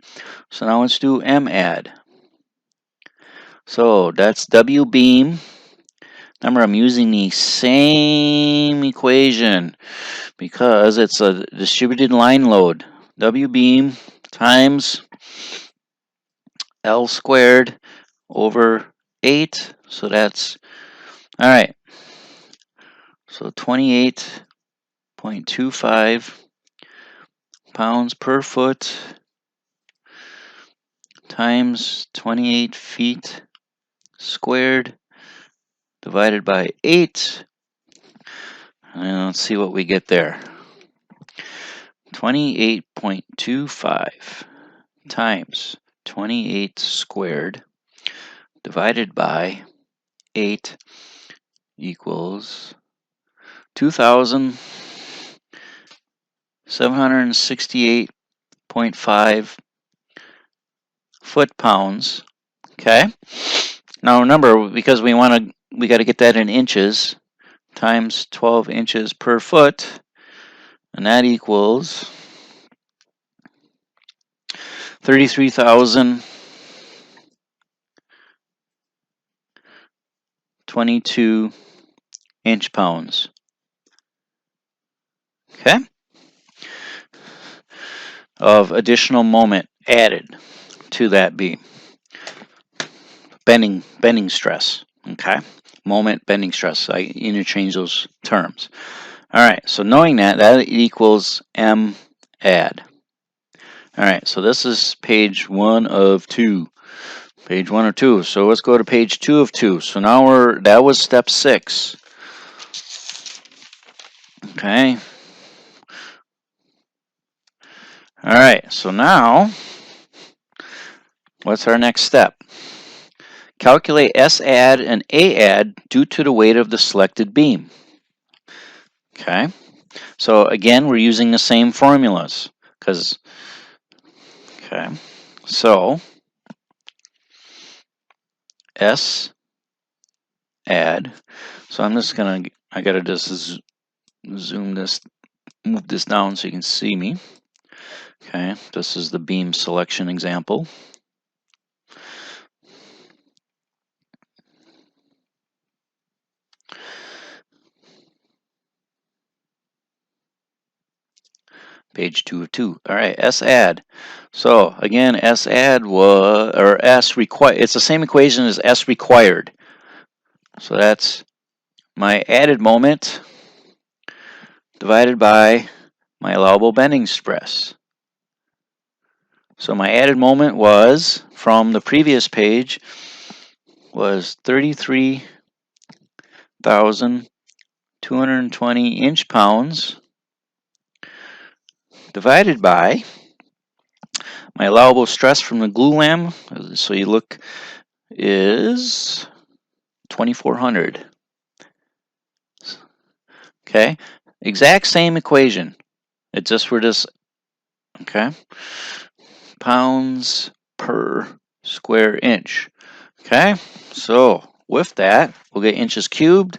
Speaker 1: So now let's do M add. So that's W beam. Remember, I'm using the same equation because it's a distributed line load. W beam times L squared over 8. So that's, all right. So 28.25 pounds per foot times 28 feet squared divided by 8. And let's see what we get there. 28.25 times 28 squared divided by 8 equals 2,768.5 foot-pounds. Okay. Now remember, because we got to get that in inches, times 12 inches per foot, and that equals 33,022 inch-pounds. Okay. Of additional moment added to that beam. Bending stress. Okay. Moment, bending stress. I interchange those terms. All right. So knowing that equals M add. All right. So this is page 1 of 2. Page 1 or 2. So let's go to page 2 of 2. So now that was step 6. Okay. All right. So now, what's our next step? Calculate S add and A add due to the weight of the selected beam. Okay. So again, we're using the same formulas because, okay. So S add. So I'm just gonna, I gotta just zoom this, move this down so you can see me. Okay. This is the beam selection example. Page 2 of 2. All right, S add. So again, S add was, or S required, it's the same equation as S required. So that's my added moment divided by my allowable bending stress. So my added moment was, from the previous page, was 33,220 inch-pounds divided by my allowable stress from the glue lam, so you look, is 2,400. Okay, exact same equation. It just, we're just, okay, pounds per square inch. Okay, so with that, we'll get inches cubed.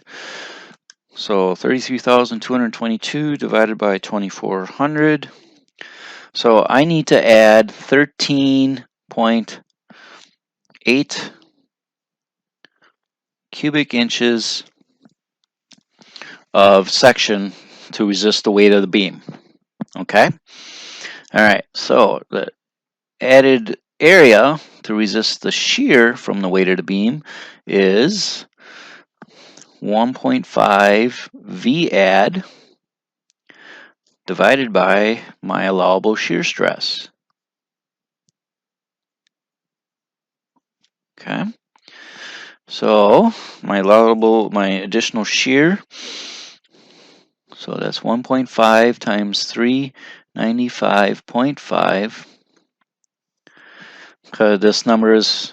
Speaker 1: So 33,222 divided by 2,400. So I need to add 13.8 cubic inches of section to resist the weight of the beam. Okay? All right, so the added area to resist the shear from the weight of the beam is 1.5 V add divided by my allowable shear stress. Okay, so my additional shear, so that's 1.5 times 395.5, because this number is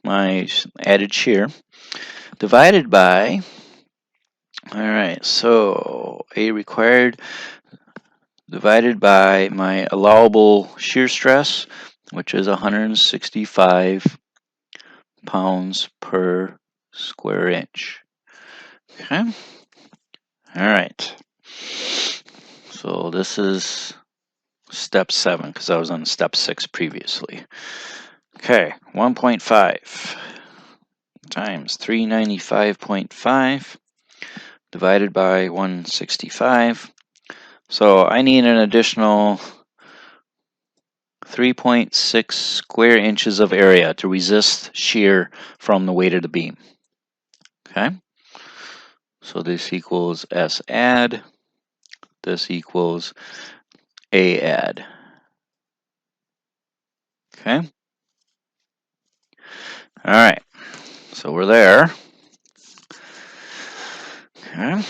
Speaker 1: my added shear, divided by, all right, so A required divided by my allowable shear stress, which is 165 pounds per square inch. Okay. All right. So this is step 7 because I was on step 6 previously. Okay, 1.5 times 395.5 divided by 165. So I need an additional 3.6 square inches of area to resist shear from the weight of the beam. Okay, so this equals S add, this equals A add. Okay, all right, so we're there. Okay,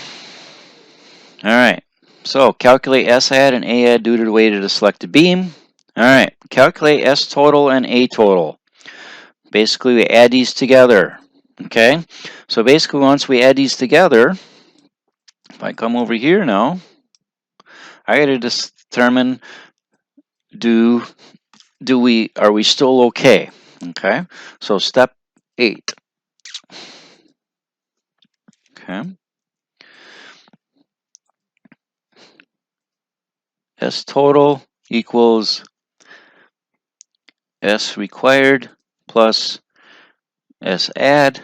Speaker 1: all right, so calculate S add and A add due to the weight of the selected beam. All right, calculate S total and A total. Basically, we add these together. Okay, so basically, once we add these together, if I come over here now, I got to determine, do are we still okay? Okay, so step 8. Okay, S total equals S required plus S add.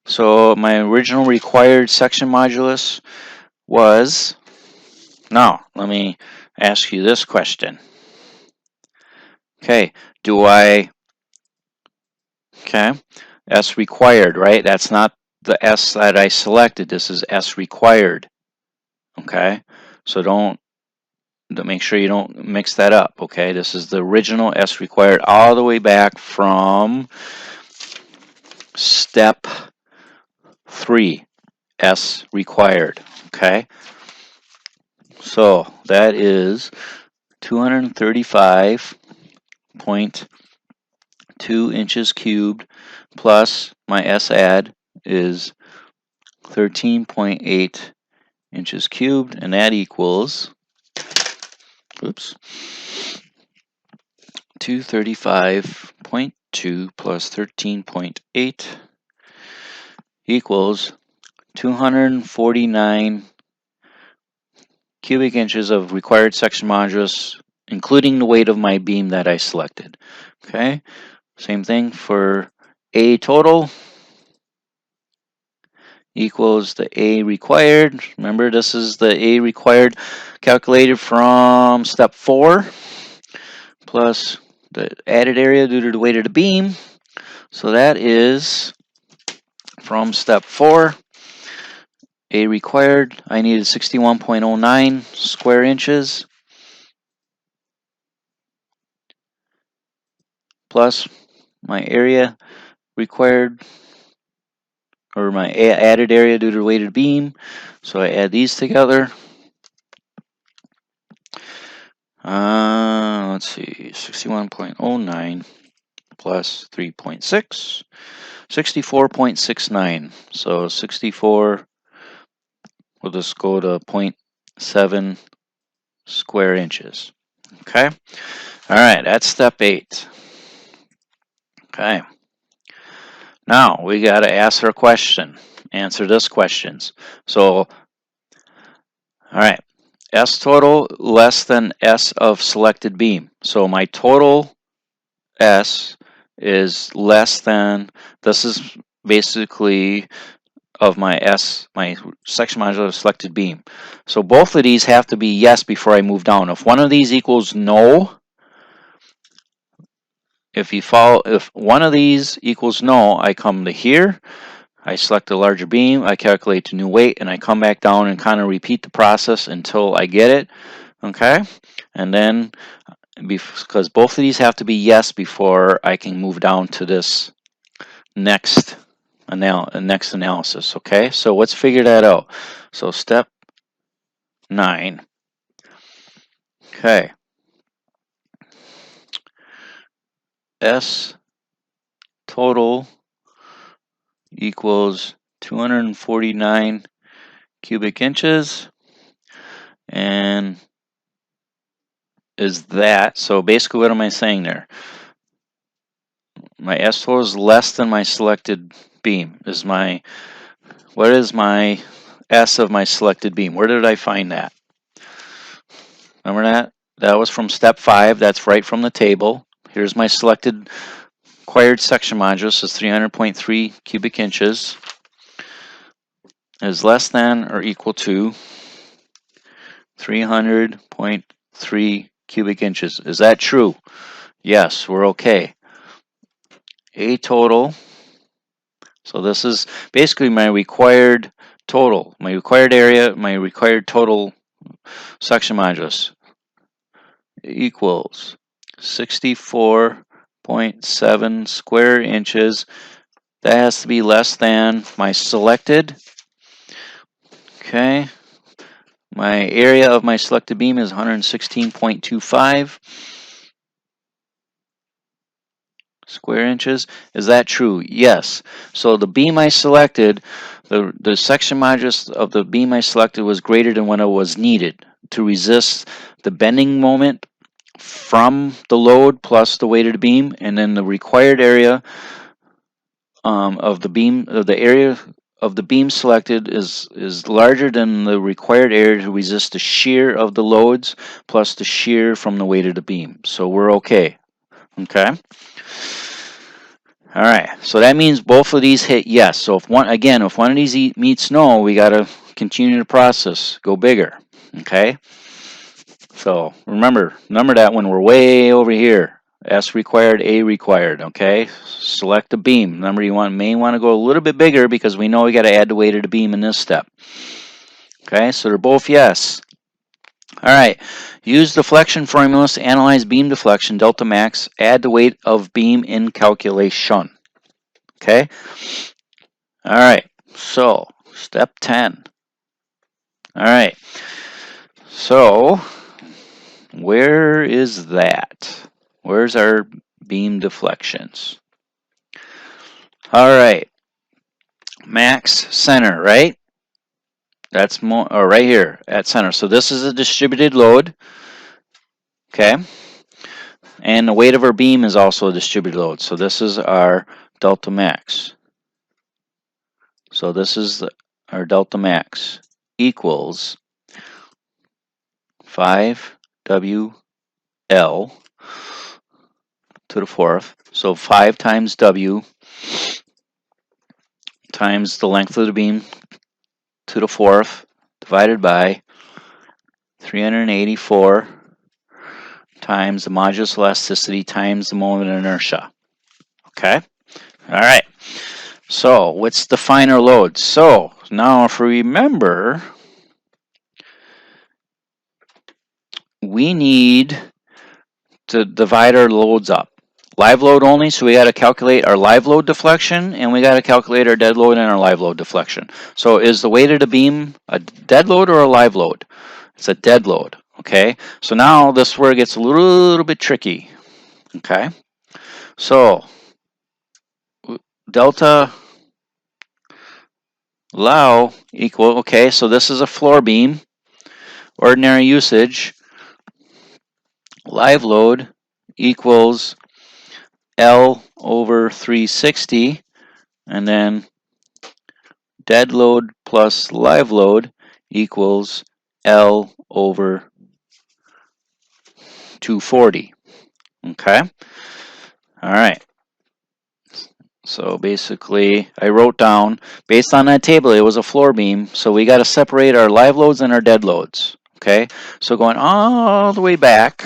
Speaker 1: So my original required section modulus was, now let me ask you this question. Okay, okay, S required, right? That's not the S that I selected. This is S required. Okay, so make sure you don't mix that up. Okay, this is the original S required all the way back from step 3, S required. Okay, so that is 235.2 inches cubed plus my S add is 13.8 inches cubed, and that equals, oops, 235.2 plus 13.8 equals 249 cubic inches of required section modulus, including the weight of my beam that I selected. Okay, same thing for A total equals the A required. Remember, this is the A required calculated from step 4 plus the added area due to the weight of the beam. So that is from step 4, A required, I needed 61.09 square inches plus my area required, or my added area due to the weight of the beam. So I add these together. Let's see, 61.09 plus 3.6, 64.69. So 64, we'll just go to 0.7 square inches. Okay. All right, that's step 8. Okay. Now we got to ask our question, answer this questions. So, all right, S total less than S of selected beam. So my total S is less than, this is basically of my section modulus of selected beam. So both of these have to be yes before I move down. If one of these equals no, if one of these equals no, I come to here, I select a larger beam, I calculate the new weight, and I come back down and kind of repeat the process until I get it. Okay, and then because both of these have to be yes before I can move down to this next analysis. Okay, so let's figure that out. So step 9. Okay, S total equals 249 cubic inches, and is that, so basically what am I saying there? My S total is less than my selected beam. What is my S of my selected beam? Where did I find that? Remember that? That was from step 5. That's right from the table. Here's my selected required section modulus is 300.3 cubic inches. Is less than or equal to 300.3 cubic inches. Is that true? Yes, we're okay. A total. So this is basically my required total, my required area, my required total section modulus equals 64.7 square inches. That has to be less than my selected. Okay. My area of my selected beam is 116.25 square inches. Is that true? Yes. So the beam I selected, the section modulus of the beam I selected was greater than what it was needed to resist the bending moment from the load plus the weight of the beam, and then the required area of the beam, the area of the beam selected is larger than the required area to resist the shear of the loads plus the shear from the weight of the beam. So we're okay. Okay. All right. So that means both of these hit yes. So if one of these meets no, we got to continue the process, go bigger. Okay. So remember that when we're way over here. S required, A required, okay? Select the beam. Remember, may want to go a little bit bigger because we know we got to add the weight of the beam in this step. Okay, so they're both yes. All right, use deflection formulas to analyze beam deflection, delta max, add the weight of beam in calculation. Okay? All right, so step 10. All right, so where is that? Where's our beam deflections? All right, max center, right? That's more, or right here at center. So this is a distributed load, okay? And the weight of our beam is also a distributed load. So this is our delta max. So this is our delta max equals 5WL to the fourth. So 5 times W times the length of the beam to the fourth divided by 384 times the modulus elasticity times the moment of inertia. Okay? All right. So let's define our load. So now if we remember, we need to divide our loads up. Live load only, so we got to calculate our live load deflection, and we got to calculate our dead load and our live load deflection. So is the weight of the beam a dead load or a live load? It's a dead load, okay? So now this is where it gets a little bit tricky, okay? So delta Lao equal, okay, so this is a floor beam, ordinary usage, live load equals L over 360, and then dead load plus live load equals L over 240. Okay? All right. So basically, I wrote down, based on that table, it was a floor beam, so we got to separate our live loads and our dead loads. Okay? So going all the way back,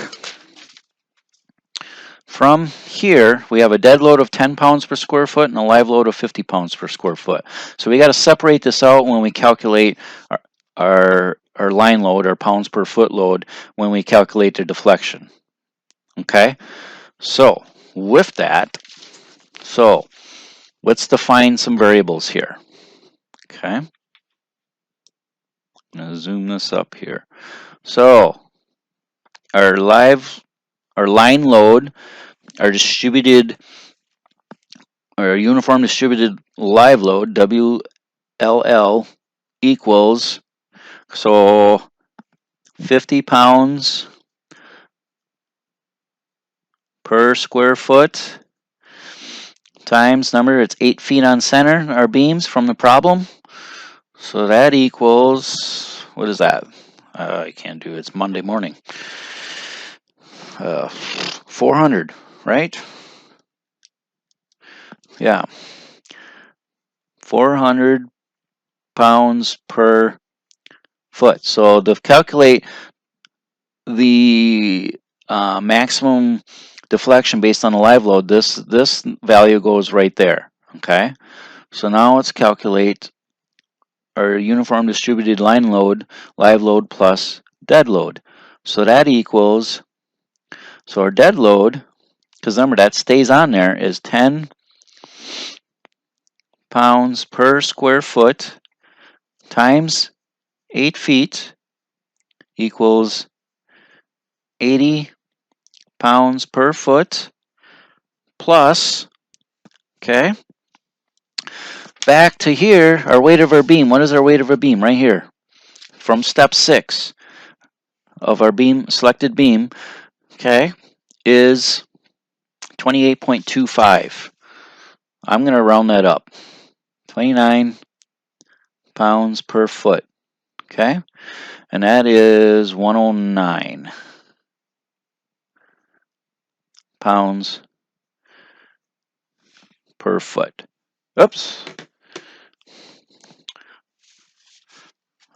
Speaker 1: from here, we have a dead load of 10 pounds per square foot and a live load of 50 pounds per square foot. So we got to separate this out when we calculate our line load, our pounds per foot load, when we calculate the deflection. Okay? So, with that, so let's define some variables here. Okay? I'm going to zoom this up here. So, our line load, our distributed, or uniform distributed live load, WLL, equals, so 50 pounds per square foot times number, it's 8 feet on center, our beams from the problem. So that equals, what is that? I can't do it, it's Monday morning. 400, right? Yeah. 400 pounds per foot. So to calculate the maximum deflection based on the live load, this value goes right there. Okay, so now let's calculate our uniform distributed line load, live load plus dead load. So that equals, so our dead load, because remember that stays on there, is 10 pounds per square foot times 8 feet equals 80 pounds per foot plus, okay, back to here, our weight of our beam. What is our weight of our beam? Right here. From step 6 of our beam, selected beam, okay, is 28.25. I'm going to round that up. 29 pounds per foot. Okay, and that is 109 pounds per foot. Oops.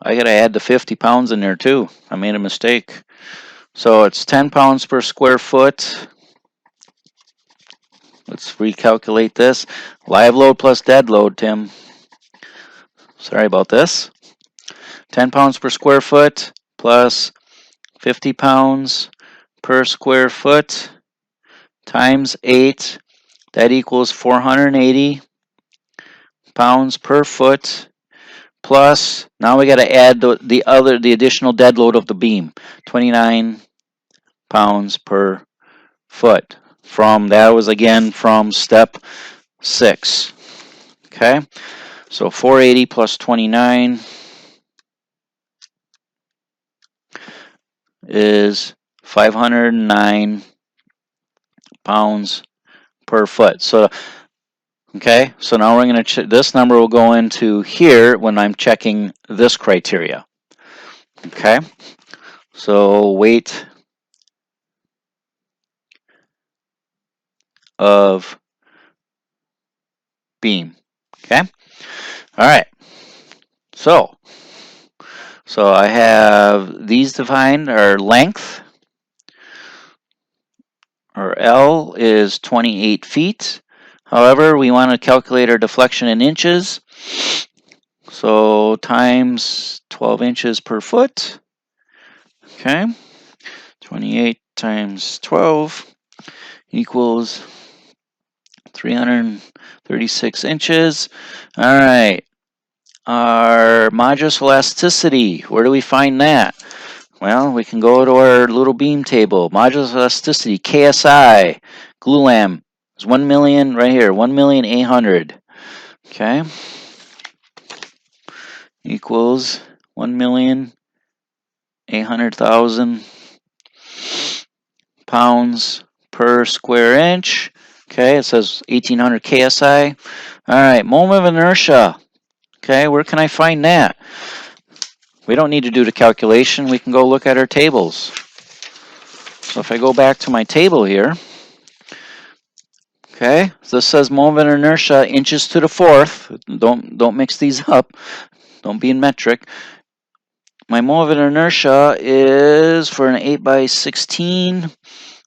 Speaker 1: I gotta add the 50 pounds in there too. I made a mistake. So it's 10 pounds per square foot. Let's recalculate this. Live load plus dead load, Tim. Sorry about this. 10 pounds per square foot plus 50 pounds per square foot times 8. That equals 480 pounds per foot. Plus, now we got to add the additional dead load of the beam, 29 pounds per foot. That was again from step 6. Okay, so 480 plus 29 is 509 pounds per foot. So, okay, so now we're going to this number will go into here when I'm checking this criteria. Okay, so weight of beam. Okay, all right. So I have these defined. Our length, our L, is 28 feet. However, we want to calculate our deflection in inches. So times 12 inches per foot. Okay, 28 times 12 equals 336 inches. All right. Our modulus elasticity, where do we find that? Well, we can go to our little beam table. Modulus elasticity, KSI, glulam, is 1 million right here, 1,800,000. Okay. Equals 1,800,000 pounds per square inch. Okay, it says 1,800 KSI. All right, moment of inertia. Okay, where can I find that? We don't need to do the calculation. We can go look at our tables. So if I go back to my table here, okay, so this says moment of inertia inches to the fourth. Don't mix these up. Don't be in metric. My moment of inertia is for an 8x16.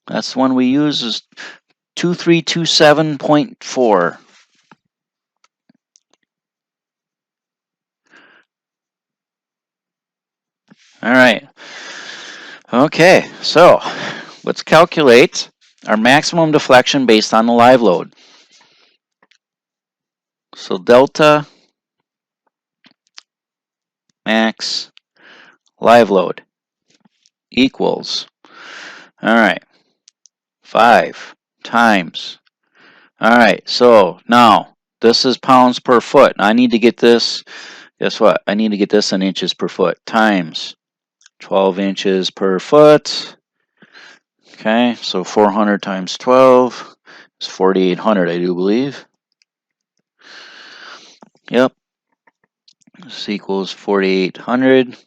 Speaker 1: That's the one we use is 2327.4. All right. Okay, so let's calculate our maximum deflection based on the live load. So delta max live load equals, all right, 5 times. All right, so now this is pounds per foot. I need to get this, guess what? I need to get this in inches per foot times 12 inches per foot. Okay, so 400 times 12 is 4,800, I do believe. Yep. This equals 4,800.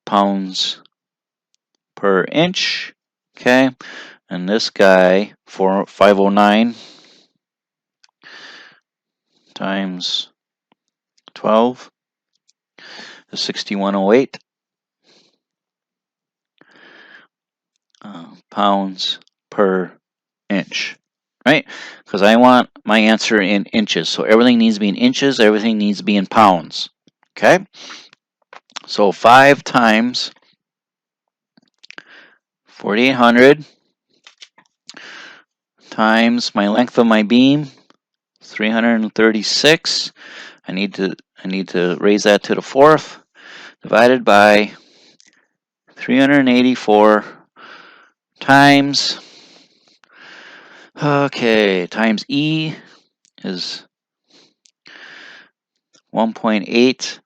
Speaker 1: Pounds per inch. Okay, and this guy, 509 times 12 is 6,108 pounds per inch. Right? Because I want my answer in inches. So everything needs to be in inches, everything needs to be in pounds. Okay? So 5 times 4,800 times my length of my beam, 336. I need to raise that to the fourth, divided by 384 times, okay, times E is 1.8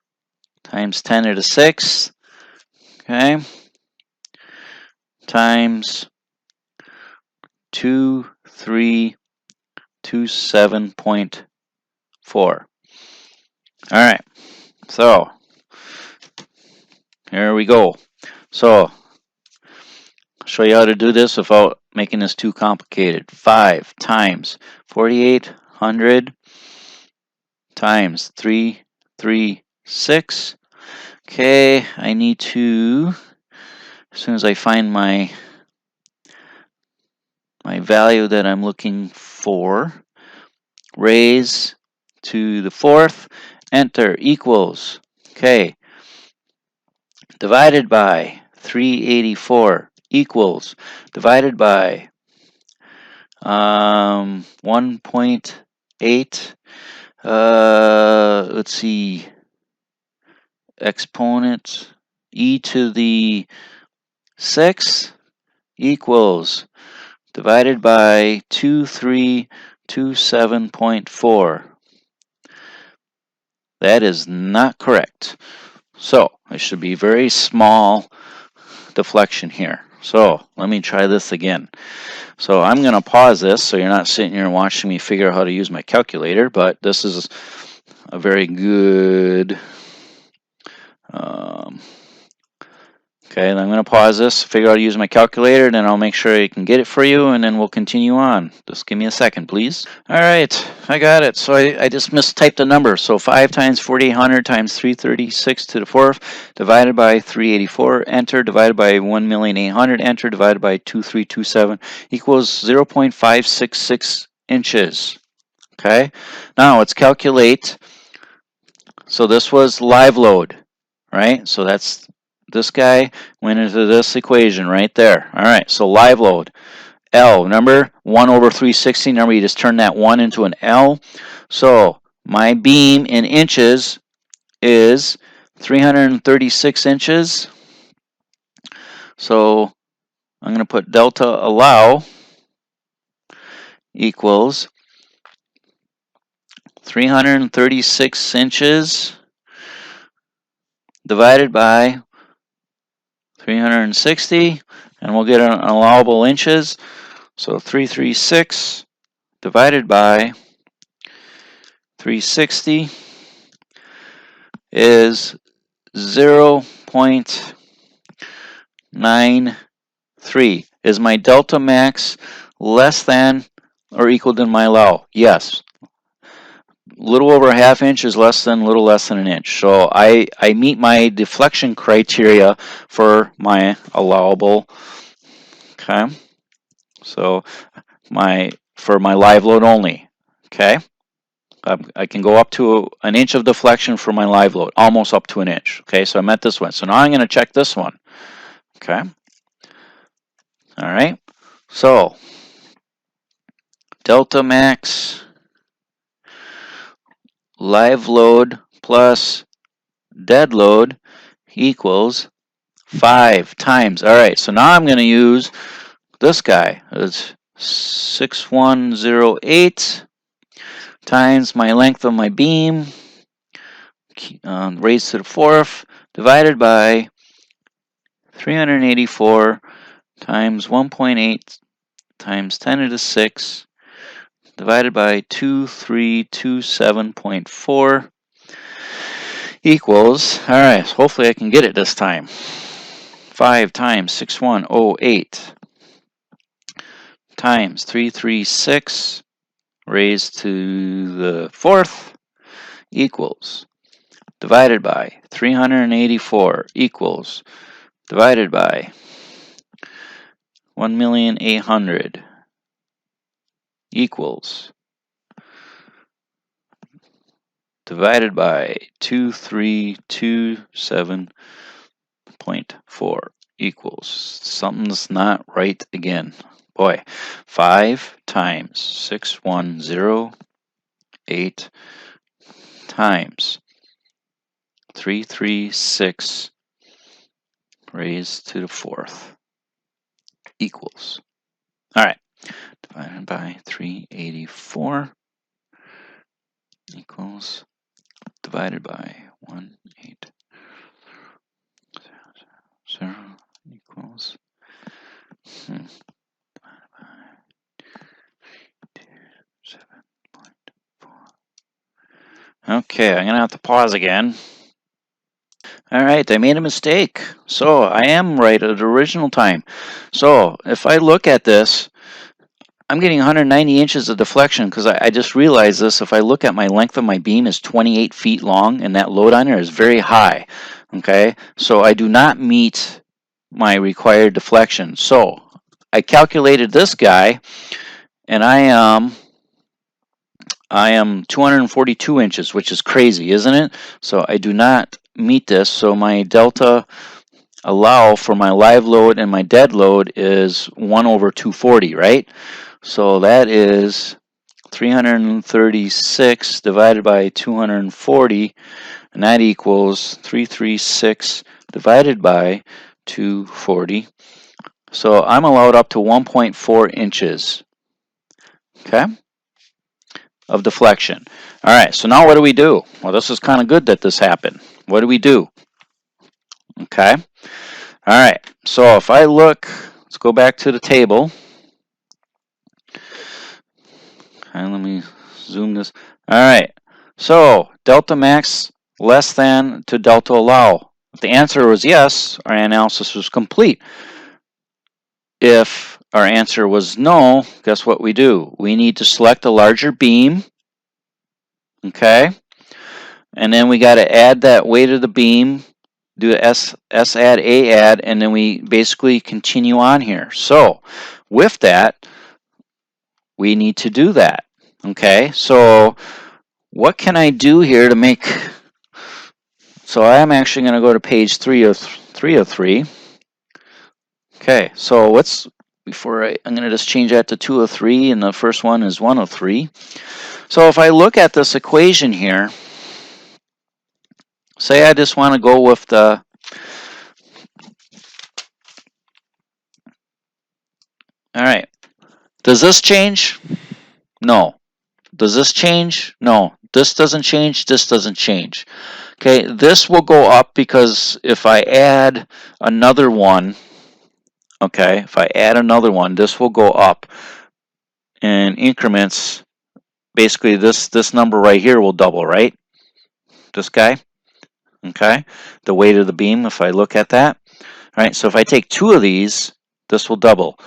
Speaker 1: times 10 to the 6th, okay, times 2327.4. All right, so here we go. So I'll show you how to do this without making this too complicated. 5 times 4800 times 336. Okay, I need to, as soon as I find my value that I'm looking for, raise to the 4th, enter, equals, okay, divided by 384 equals, divided by 1.8, let's see, exponent e to the 6th equals, divided by 2327.4. That is not correct. So it should be very small deflection here. So let me try this again. So I'm going to pause this so you're not sitting here and watching me figure out how to use my calculator, but this is a very good okay, and I'm going to pause this, figure out how to use my calculator, then I'll make sure I can get it for you, and then we'll continue on. Just give me a second, please. All right, I got it. So I just mistyped a number. So 5 times 4800 times 336 to the 4th, divided by 384, enter, divided by 1,800,000, enter, divided by 2327, equals 0.566 inches. Okay, now let's calculate. So this was live load, right? So that's, this guy went into this equation right there. All right, so live load. L, remember, 1 over 360, remember you just turn that 1 into an L. So my beam in inches is 336 inches. So I'm going to put delta allow equals 336 inches divided by 360, and we'll get an allowable inches. So 336 divided by 360 is 0.93. Is my delta max less than or equal to my allow? Yes. Little over a half inch is less than, little less than an inch. So I meet my deflection criteria for my allowable. Okay. So for my live load only. Okay. I can go up to an inch of deflection for my live load, almost up to an inch. Okay, so I met this one. So now I'm going to check this one. Okay. All right. So delta max live load plus dead load equals 5 times. All right, so now I'm going to use this guy. It's 6108 times my length of my beam raised to the 4th divided by 384 times 1.8 times 10 to the 6 divided by 2327.4 equals, all right, hopefully I can get it this time. 5 times 6108 times 336 raised to the 4th equals, divided by 384 equals, divided by 1,800,000 equals, divided by 2327.4 equals, something's not right again. Boy, 5 times 6108 times 336 raised to the 4th equals, all right, divided by 384 equals, divided by 1,800 equals Okay, I'm gonna have to pause again. All right, I made a mistake. So I am right at the original time. So if I look at this, I'm getting 190 inches of deflection because I just realized this. If I look at my length of my beam is 28 feet long and that load on there is very high. Okay, so I do not meet my required deflection. So I calculated this guy and I am 242 inches, which is crazy, isn't it? So I do not meet this. So my delta allow for my live load and my dead load is 1 over 240, right? So that is 336 divided by 240, and that equals 336 divided by 240. So I'm allowed up to 1.4 inches, okay, of deflection. All right, so now what do we do? Well, this is kind of good that this happened. What do we do? Okay. All right, so if I look, let's go back to the table. And let me zoom this. All right, so delta max less than to delta allow. If the answer was yes, our analysis was complete. If our answer was no, guess what we do? We need to select a larger beam, okay? And then we got to add that weight of the beam, do S add, A add, and then we basically continue on here. So with that, we need to do that, okay? So what can I do here to make... So I'm actually going to go to page 303. Okay, so I'm going to just change that to 203, and the first one is 103. So if I look at this equation here, say I just want to go with the... All right, does this change? No. Does this change? No. This doesn't change, this doesn't change. Okay, this will go up because if I add another one, okay, if I add another one, this will go up in increments. Basically, this number right here will double, right? This guy, okay? The weight of the beam, if I look at that. All right, so if I take two of these, this will double,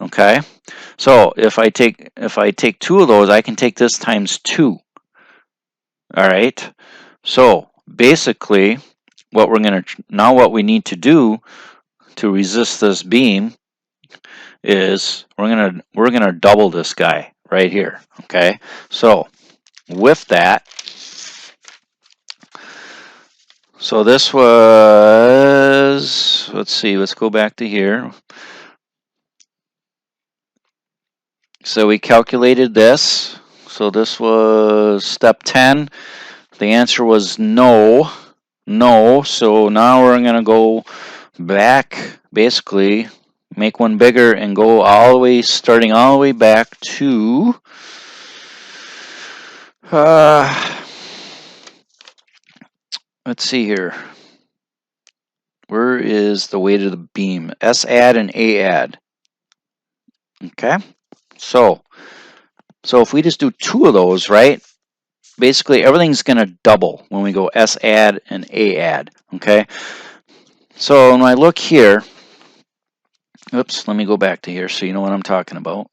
Speaker 1: okay? So if I take two of those, I can take this times 2. All right. So basically, what we need to do to resist this beam is we're gonna double this guy right here. Okay. So with that, so this was, let's see, let's go back to here. So we calculated this. So this was step 10. The answer was no. No. So now we're going to go back, basically, make one bigger and go all the way, starting all the way back to... let's see here. Where is the weight of the beam? S add and A add. Okay. So if we just do 2 of those, right? Basically, everything's going to double when we go S add and A add. Okay. So when I look here, oops, let me go back to here so you know what I'm talking about.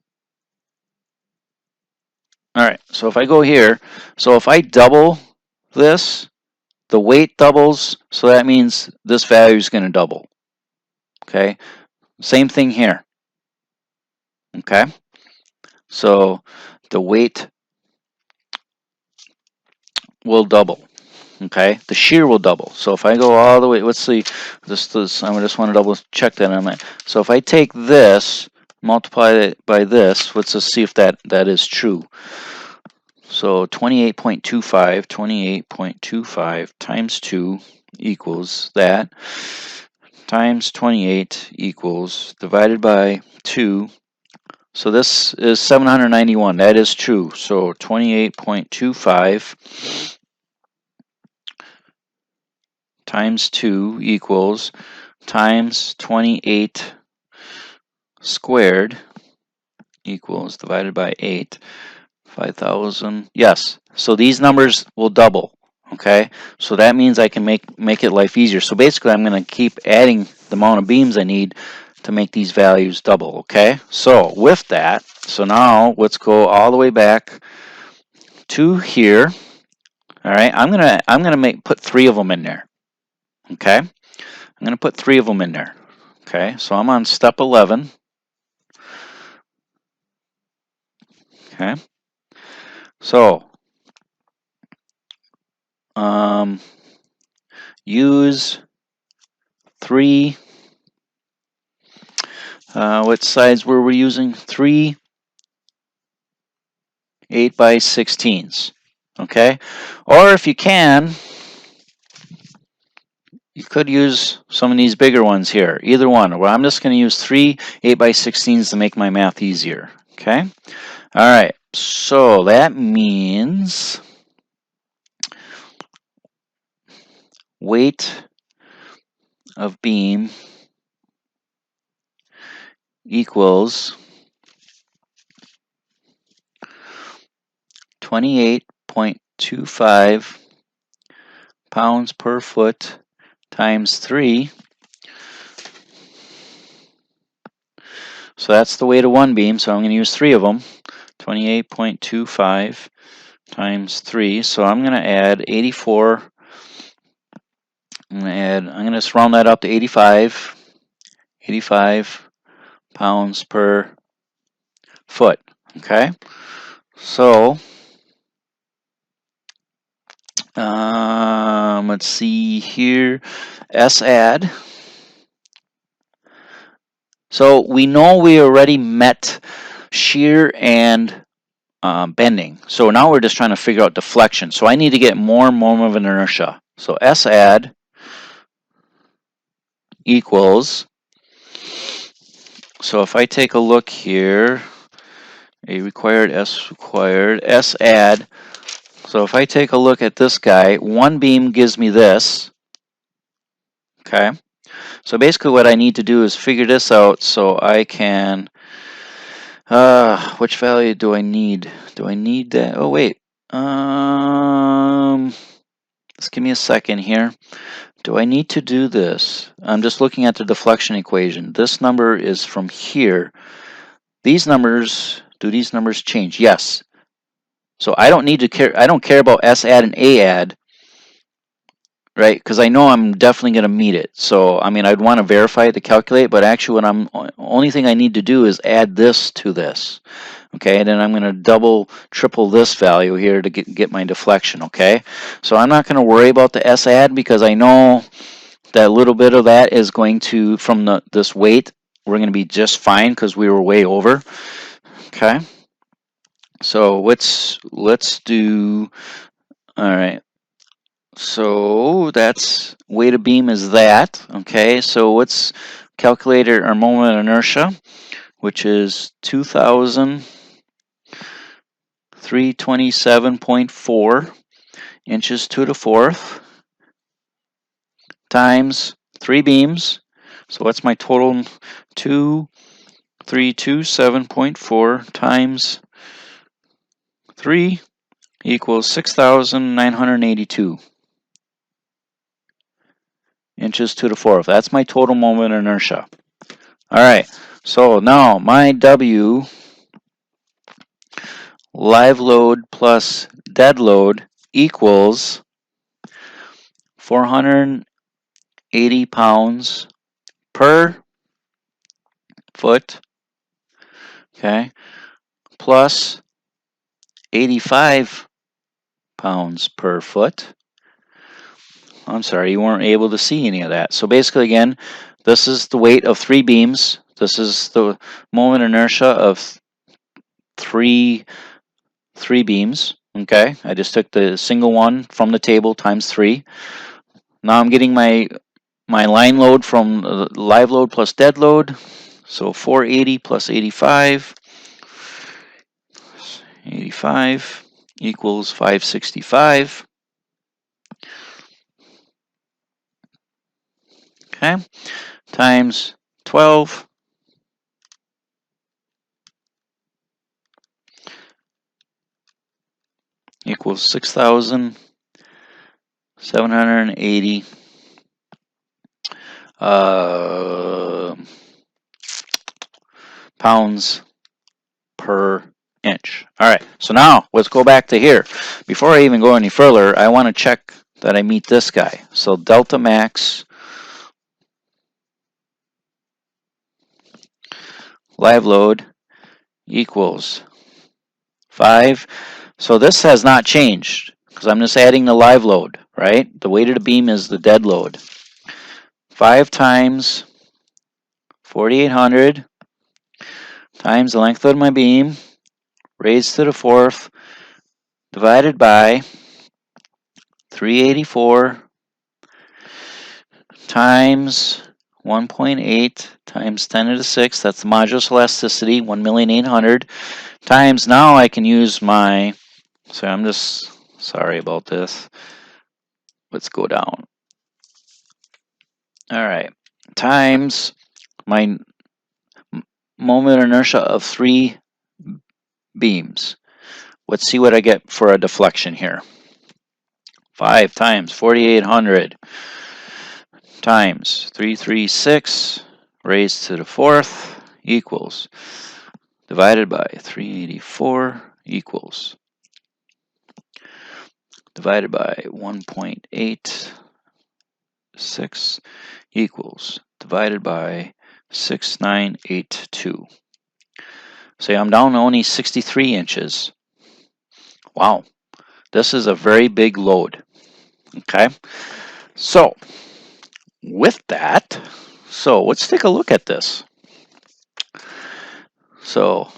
Speaker 1: All right. So if I go here, so if I double this, the weight doubles, so that means this value is going to double. Okay. Same thing here. Okay. So the weight will double. Okay, the shear will double. So if I go all the way, let's see, I just want to double check that on my. So if I take this, multiply it by this, let's just see if that is true. So 28.25 times 2 equals that, times 28 equals divided by 2. So this is 791. That is true. So 28.25 times 2 equals times 28 squared equals divided by 8, 5,000. Yes, so these numbers will double. Okay, so that means I can make it life easier. So basically, I'm going to keep adding the amount of beams I need to make these values double. Okay, so with that, so now let's go all the way back to here. All right, I'm gonna put 3 of them in there. Okay, I'm gonna put 3 of them in there. Okay, so I'm on step 11. Okay, so use 3. What size were we using? 3 8x16s. Okay, or if you can, you could use some of these bigger ones here. Either one. Well, I'm just going to use 3 8x16s to make my math easier. Okay. All right. So that means weight of beam equals 28.25 pounds per foot times 3. So that's the weight of one beam, so I'm going to use 3 of them. 28.25 times 3. So I'm going to add 84. I'm going to just round that up to 85. 85 pounds per foot. Okay? So, let's see here. S add. So we know we already met shear and bending. So now we're just trying to figure out deflection. So I need to get more moment of inertia. So S add equals, so if I take a look here, A required, S required, S add. So if I take a look at this guy, one beam gives me this. Okay. So basically what I need to do is figure this out so I can, which value do I need? Do I need that? Oh, wait. Just give me a second here. Do I need to do this? I'm just looking at the deflection equation. This number is from here. These numbers, do these numbers change? Yes. So I don't need to care. I don't care about S add and A add, right? Because I know I'm definitely going to meet it. So I mean, I'd want to verify it to calculate, but actually, only thing I need to do is add this to this. Okay, and then I'm going to double, triple this value here to get my deflection. Okay, so I'm not going to worry about the S add because I know that little bit of that is going to, from this weight, we're going to be just fine because we were way over. Okay, so let's do. All right. So that's weight of beam is that. Okay, so let's calculate our moment of inertia, which is 2,327.4 inches to the fourth times 3 beams. So what's my total? 2,327.4 times 3 equals 6,982 inches to the fourth. That's my total moment of inertia. All right, so now my W, live load plus dead load, equals 480 pounds per foot, okay, plus 85 pounds per foot. I'm sorry, you weren't able to see any of that. So basically, again, this is the weight of 3 beams. This is the moment inertia of three beams. Okay, I just took the single one from the table times 3. Now I'm getting my line load from live load plus dead load. So 480 plus 85. 85 equals 565. okay, times 12 equals 6,780 pounds per inch. All right, so now let's go back to here. Before I even go any further, I want to check that I meet this guy. So delta max live load equals 5. So this has not changed because I'm just adding the live load, right? The weight of the beam is the dead load. 5 times 4,800 times the length of my beam raised to the 4th divided by 384 times 1.8 times 10 to the 6th, that's the modulus elasticity, 1,800,000 times, now I can use my, so I'm just, sorry about this, let's go down. All right, times my moment of inertia of 3 beams. Let's see what I get for a deflection here. 5 times 4,800 times 336 raised to the 4th equals, divided by 384 equals, divided by 1.86 equals, divided by 6982. So I'm down to only 63 inches. Wow, this is a very big load. Okay, so with that, so let's take a look at this. So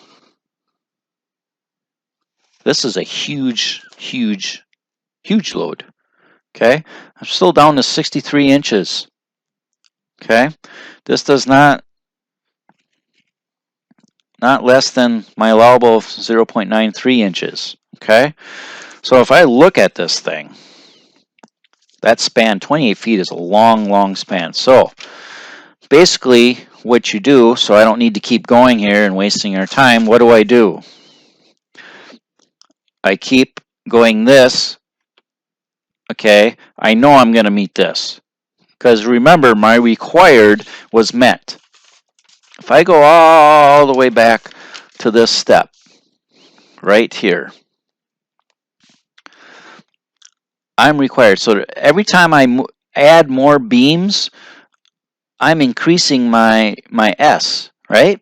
Speaker 1: this is a huge load. Okay, I'm still down to 63 inches. Okay, this does not less than my allowable 0.93 inches. Okay, so if I look at this thing, that span, 28 feet, is a long span. So basically what you do, so I don't need to keep going here and wasting our time, what do? I keep going this. Okay, I know I'm going to meet this. Because remember, my required was met. If I go all the way back to this step, right here, I'm required. So every time I add more beams, I'm increasing my S, right?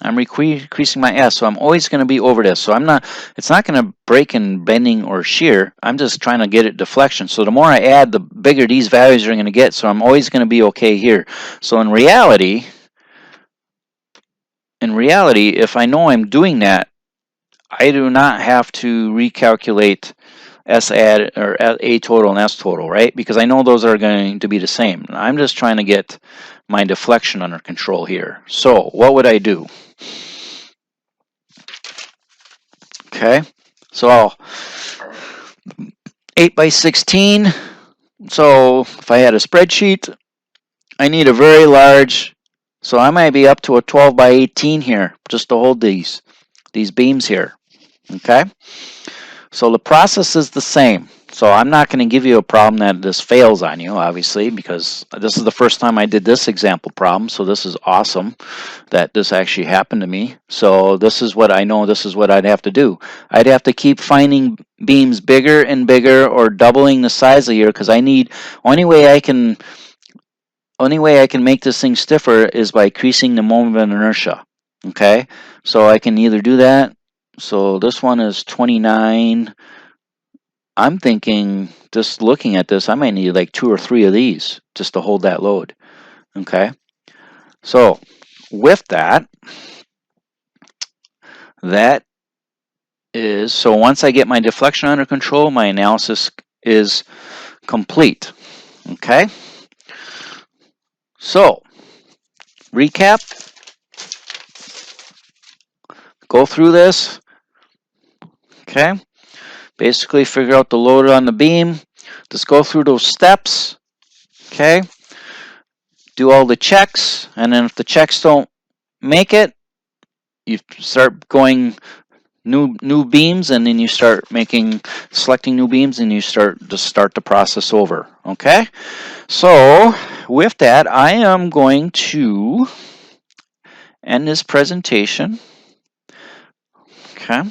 Speaker 1: I'm increasing my S, so I'm always going to be over this. So it's not going to break in bending or shear. I'm just trying to get it deflection. So the more I add, the bigger these values are going to get. So I'm always going to be okay here. So in reality, if I know I'm doing that, I do not have to recalculate S add or A total and S total, right? Because I know those are going to be the same. I'm just trying to get my deflection under control here. So what would I do? Okay, so 8 by 16. So if I had a spreadsheet, I need a very large, so I might be up to a 12 by 18 here, just to hold these beams here. Okay, so the process is the same. So I'm not going to give you a problem that this fails on you, obviously, because this is the first time I did this example problem. So this is awesome that this actually happened to me. So this is what I know, this is what I'd have to do. I'd have to keep finding beams bigger and bigger, or doubling the size of here, because I need, only way I can make this thing stiffer is by increasing the moment of inertia. Okay, so I can either do that. So this one is 29. I'm thinking, just looking at this, I might need like 2 or 3 of these just to hold that load. Okay, so with that, so once I get my deflection under control, my analysis is complete. Okay, so recap, go through this. Okay, basically figure out the load on the beam. Just go through those steps. Okay, do all the checks, and then if the checks don't make it, you start going new beams, and then you start selecting new beams, and you start the process over. Okay, so with that, I am going to end this presentation. Okay,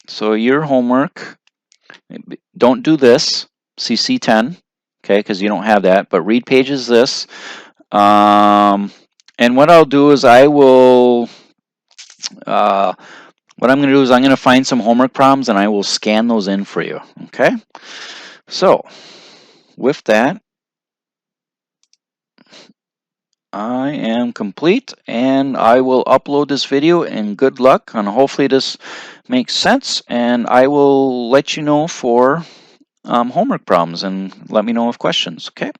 Speaker 1: so your homework, don't do this CC10, okay, because you don't have that, but read pages this. And what I'll do is what I'm going to do is I'm going to find some homework problems, and I will scan those in for you. Okay, so with that, I am complete, and I will upload this video, and good luck, and hopefully this makes sense, and I will let you know for homework problems, and let me know of questions. Okay,